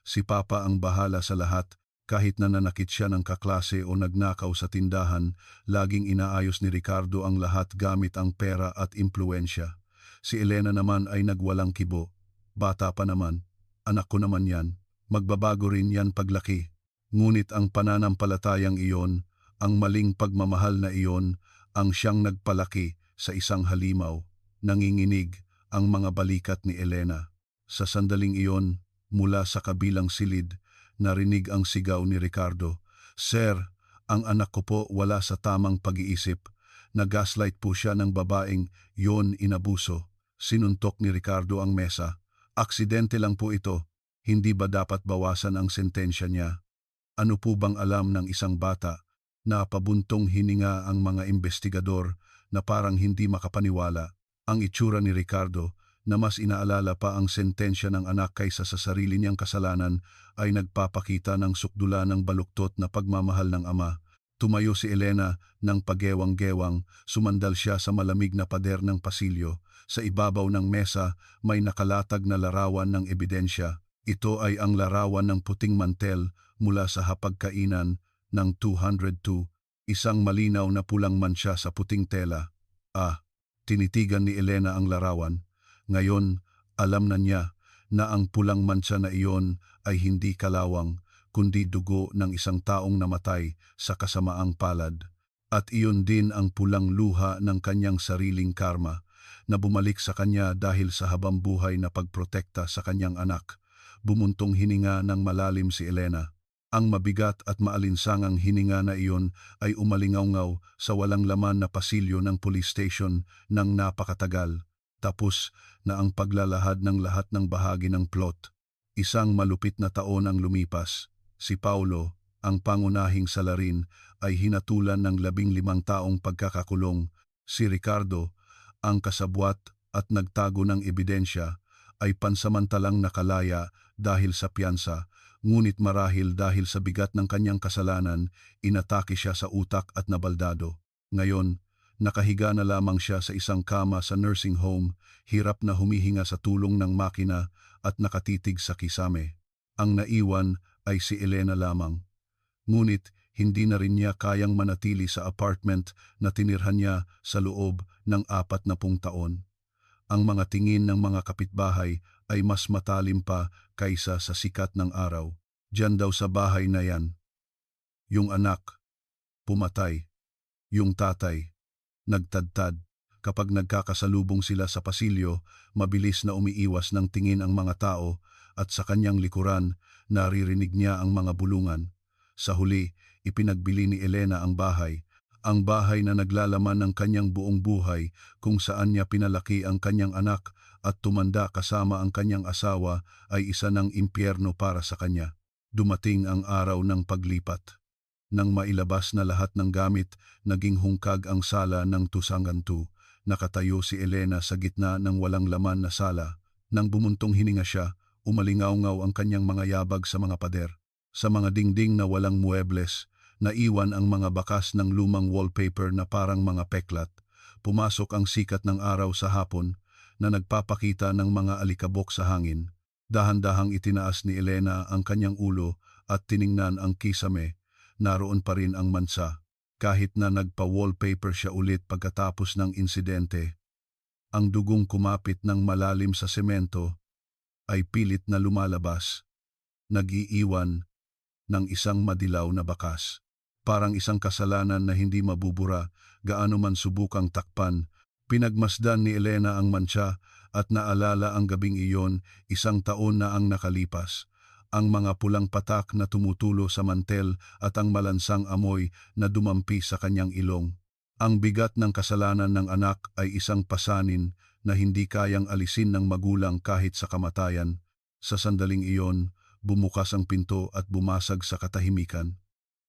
Si Papa ang bahala sa lahat. Kahit na nanakit siya ng kaklase o nagnakaw sa tindahan, laging inaayos ni Ricardo ang lahat gamit ang pera at impluensya. Si Elena naman ay nagwalang kibo. Bata pa naman. Anak ko naman yan. Magbabago rin yan paglaki. Ngunit ang pananampalatayang iyon, ang maling pagmamahal na iyon, ang siyang nagpalaki sa isang halimaw. Nanginginig ang mga balikat ni Elena. Sa sandaling iyon, mula sa kabilang silid, narinig ang sigaw ni Ricardo. Sir, ang anak ko po wala sa tamang pag-iisip. Nag-gaslight po siya ng babaeng yon inabuso. Sinuntok ni Ricardo ang mesa. Aksidente lang po ito. Hindi ba dapat bawasan ang sentensya niya? Ano po bang alam ng isang bata? Napabuntong hininga ang mga investigador na parang hindi makapaniwala. Ang itsura ni Ricardo, na mas inaalala pa ang sentensya ng anak kaysa sa sarili niyang kasalanan, ay nagpapakita ng sukdula ng baluktot na pagmamahal ng ama. Tumayo si Elena ng pagewang-gewang, sumandal siya sa malamig na pader ng pasilyo. Sa ibabaw ng mesa may nakalatag na larawan ng ebidensya. Ito ay ang larawan ng puting mantel mula sa hapagkainan ng 202, isang malinaw na pulang mantsa sa puting tela. Tinitigan ni Elena ang larawan. Ngayon, alam na niya na ang pulang mantsa na iyon ay hindi kalawang, kundi dugo ng isang taong namatay sa kasamaang palad. At iyon din ang pulang luha ng kanyang sariling karma, na bumalik sa kanya dahil sa habambuhay na pagprotekta sa kanyang anak. Bumuntong hininga ng malalim si Elena. Ang mabigat at maalinsangang hininga na iyon ay umalingawngaw sa walang laman na pasilyo ng police station ng napakatagal. Tapos na ang paglalahad ng lahat ng bahagi ng plot. Isang malupit na taon ang lumipas. Si Paulo, ang pangunahing salarin, ay hinatulan ng 15 taong pagkakakulong. Si Ricardo, ang kasabwat at nagtago ng ebidensya, ay pansamantalang nakalaya dahil sa piyansa. Ngunit marahil dahil sa bigat ng kanyang kasalanan, inatake siya sa utak at nabaldado. Ngayon, nakahiga na lamang siya sa isang kama sa nursing home, hirap na humihinga sa tulong ng makina at nakatitig sa kisame. Ang naiwan ay si Elena lamang. Ngunit hindi na rin niya kayang manatili sa apartment na tinirhan niya sa loob ng 40 taon. Ang mga tingin ng mga kapitbahay ay mas matalim pa kaysa sa sikat ng araw. Diyan daw sa bahay na yan. Yung anak, pumatay. Yung tatay, nagtadtad. Kapag nagkakasalubong sila sa pasilyo, mabilis na umiiwas ng tingin ang mga tao at sa kanyang likuran, naririnig niya ang mga bulungan. Sa huli, ipinagbili ni Elena ang bahay na naglalaman ng kanyang buong buhay kung saan niya pinalaki ang kanyang anak at tumanda kasama ang kanyang asawa ay isa ng impyerno para sa kanya. Dumating ang araw ng paglipat. Nang mailabas na lahat ng gamit, naging hungkag ang sala ng 202. Nakatayo si Elena sa gitna ng walang laman na sala. Nang bumuntong hininga siya, umalingaw-ngaw ang kanyang mga yabag sa mga pader. Sa mga dingding na walang muebles, naiwan ang mga bakas ng lumang wallpaper na parang mga peklat. Pumasok ang sikat ng araw sa hapon na nagpapakita ng mga alikabok sa hangin. Dahan-dahang itinaas ni Elena ang kanyang ulo at tiningnan ang kisame. Naroon pa rin ang mansa. Kahit na nagpa-wallpaper siya ulit pagkatapos ng insidente, ang dugong kumapit ng malalim sa semento ay pilit na lumalabas, nag-iiwan ng isang madilaw na bakas. Parang isang kasalanan na hindi mabubura gaano man subukang takpan. Pinagmasdan ni Elena ang mantsa at naalala ang gabing iyon, 1 taon na ang nakalipas. Ang mga pulang patak na tumutulo sa mantel at ang malansang amoy na dumampi sa kanyang ilong. Ang bigat ng kasalanan ng anak ay isang pasanin na hindi kayang alisin ng magulang kahit sa kamatayan. Sa sandaling iyon, bumukas ang pinto at bumasag sa katahimikan.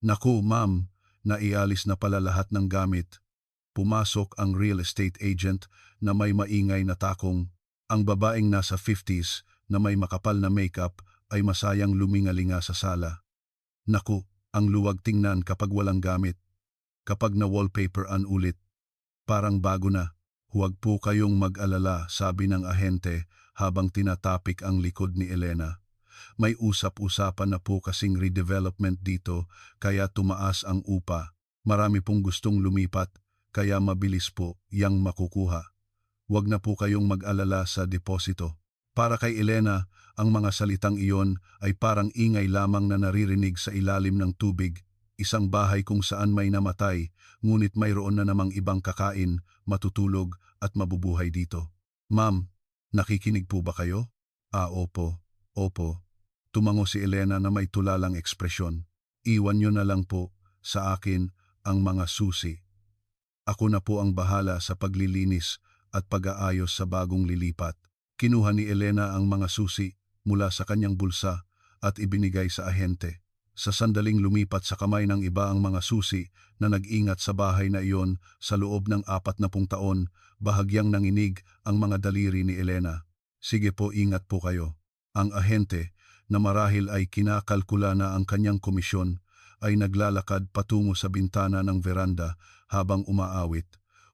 "Naku, ma'am, naialis na pala lahat ng gamit." Pumasok ang real estate agent na may maingay na takong. Ang babaeng nasa 50s na may makapal na makeup ay masayang lumingalinga sa sala. "Naku, ang luwag tingnan kapag walang gamit. Kapag na-wallpaperan ulit, parang bago na." "Huwag po kayong mag-alala," sabi ng ahente habang tinatapik ang likod ni Elena. "May usap-usapan na po kasing redevelopment dito kaya tumaas ang upa. Marami pong gustong lumipat kaya mabilis po yang makukuha. Huwag na po kayong mag-alala sa deposito." Para kay Elena, ang mga salitang iyon ay parang ingay lamang na naririnig sa ilalim ng tubig. Isang bahay kung saan may namatay, ngunit mayroon na namang ibang kakain, matutulog at mabubuhay dito. "Ma'am, nakikinig po ba kayo?" Opo, opo." Tumango si Elena na may tulalang ekspresyon. "Iwan nyo na lang po sa akin ang mga susi. Ako na po ang bahala sa paglilinis at pag-aayos sa bagong lilipat." Kinuha ni Elena ang mga susi mula sa kanyang bulsa at ibinigay sa ahente. Sa sandaling lumipat sa kamay ng iba ang mga susi na nag-ingat sa bahay na iyon sa loob ng 40 taon, bahagyang nanginig ang mga daliri ni Elena. "Sige po, ingat po kayo." Ang ahente, na marahil ay kinakalkula na ang kanyang komisyon, ay naglalakad patungo sa bintana ng veranda habang umaawit.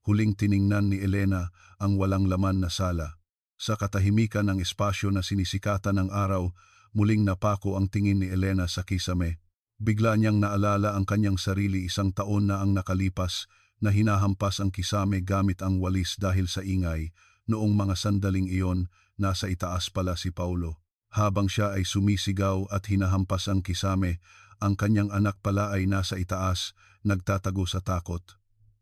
Huling tiningnan ni Elena ang walang laman na sala. Sa katahimikan ng espasyo na sinisikatan ng araw, muling napako ang tingin ni Elena sa kisame. Bigla niyang naalala ang kanyang sarili 1 taon na ang nakalipas na hinahampas ang kisame gamit ang walis dahil sa ingay. Noong mga sandaling iyon, nasa itaas pala si Paulo. Habang siya ay sumisigaw at hinahampas ang kisame, ang kanyang anak pala ay nasa itaas, nagtatago sa takot.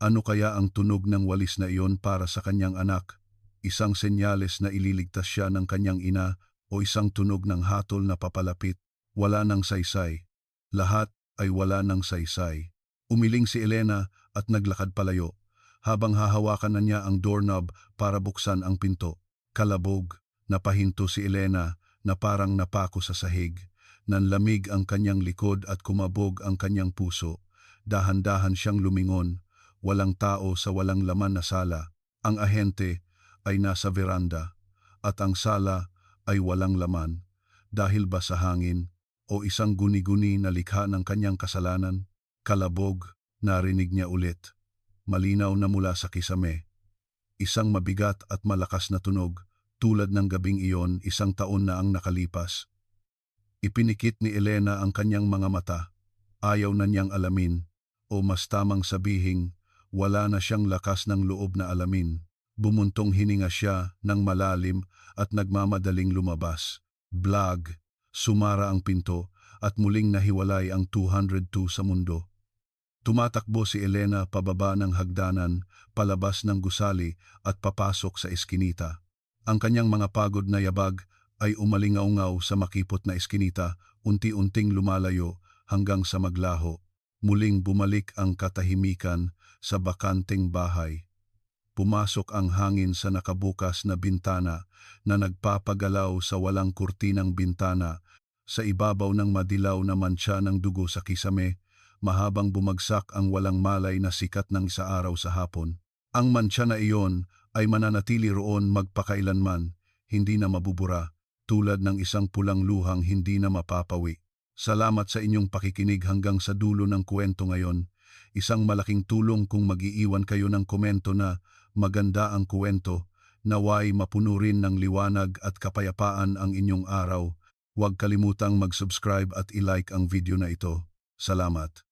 Ano kaya ang tunog ng walis na iyon para sa kanyang anak? Isang senyales na ililigtas siya ng kanyang ina o isang tunog ng hatol na papalapit? Wala nang saysay. Lahat ay wala nang saysay. Umiling si Elena at naglakad palayo, habang hahawakan na niya ang doorknob para buksan ang pinto. Kalabog, napahinto si Elena na parang napako sa sahig. Nanlamig ang kanyang likod at kumabog ang kanyang puso. Dahan-dahan siyang lumingon. Walang tao sa walang laman na sala. Ang ahente ay nasa veranda at ang sala ay walang laman. Dahil ba sa hangin o isang guni-guni na likha ng kanyang kasalanan? Kalabog, narinig niya ulit. Malinaw na mula sa kisame. Isang mabigat at malakas na tunog, tulad ng gabing iyon 1 taon na ang nakalipas. Ipinikit ni Elena ang kanyang mga mata. Ayaw na niyang alamin, o mas tamang sabihing, wala na siyang lakas ng loob na alamin. Bumuntong hininga siya ng malalim at nagmamadaling lumabas. Blag, sumara ang pinto at muling nahiwalay ang 202 sa mundo. Tumatakbo si Elena pababa ng hagdanan, palabas ng gusali at papasok sa eskinita. Ang kanyang mga pagod na yabag ay umalingaw-ngaw sa makipot na eskinita, unti-unting lumalayo hanggang sa maglaho. Muling bumalik ang katahimikan sa bakanteng bahay. Pumasok ang hangin sa nakabukas na bintana na nagpapagalaw sa walang kurtinang bintana. Sa ibabaw ng madilaw na mantsa ng dugo sa kisame, mahabang bumagsak ang walang malay na sikat ng sa araw sa hapon. Ang mantsa na iyon ay mananatili roon magpakailanman, hindi na mabubura, tulad ng isang pulang luhang hindi na mapapawi. Salamat sa inyong pakikinig hanggang sa dulo ng kwento ngayon. Isang malaking tulong kung mag-iiwan kayo ng komento na maganda ang kwento, naway mapuno rin ng liwanag at kapayapaan ang inyong araw. Huwag kalimutang mag-subscribe at i-like ang video na ito. Salamat.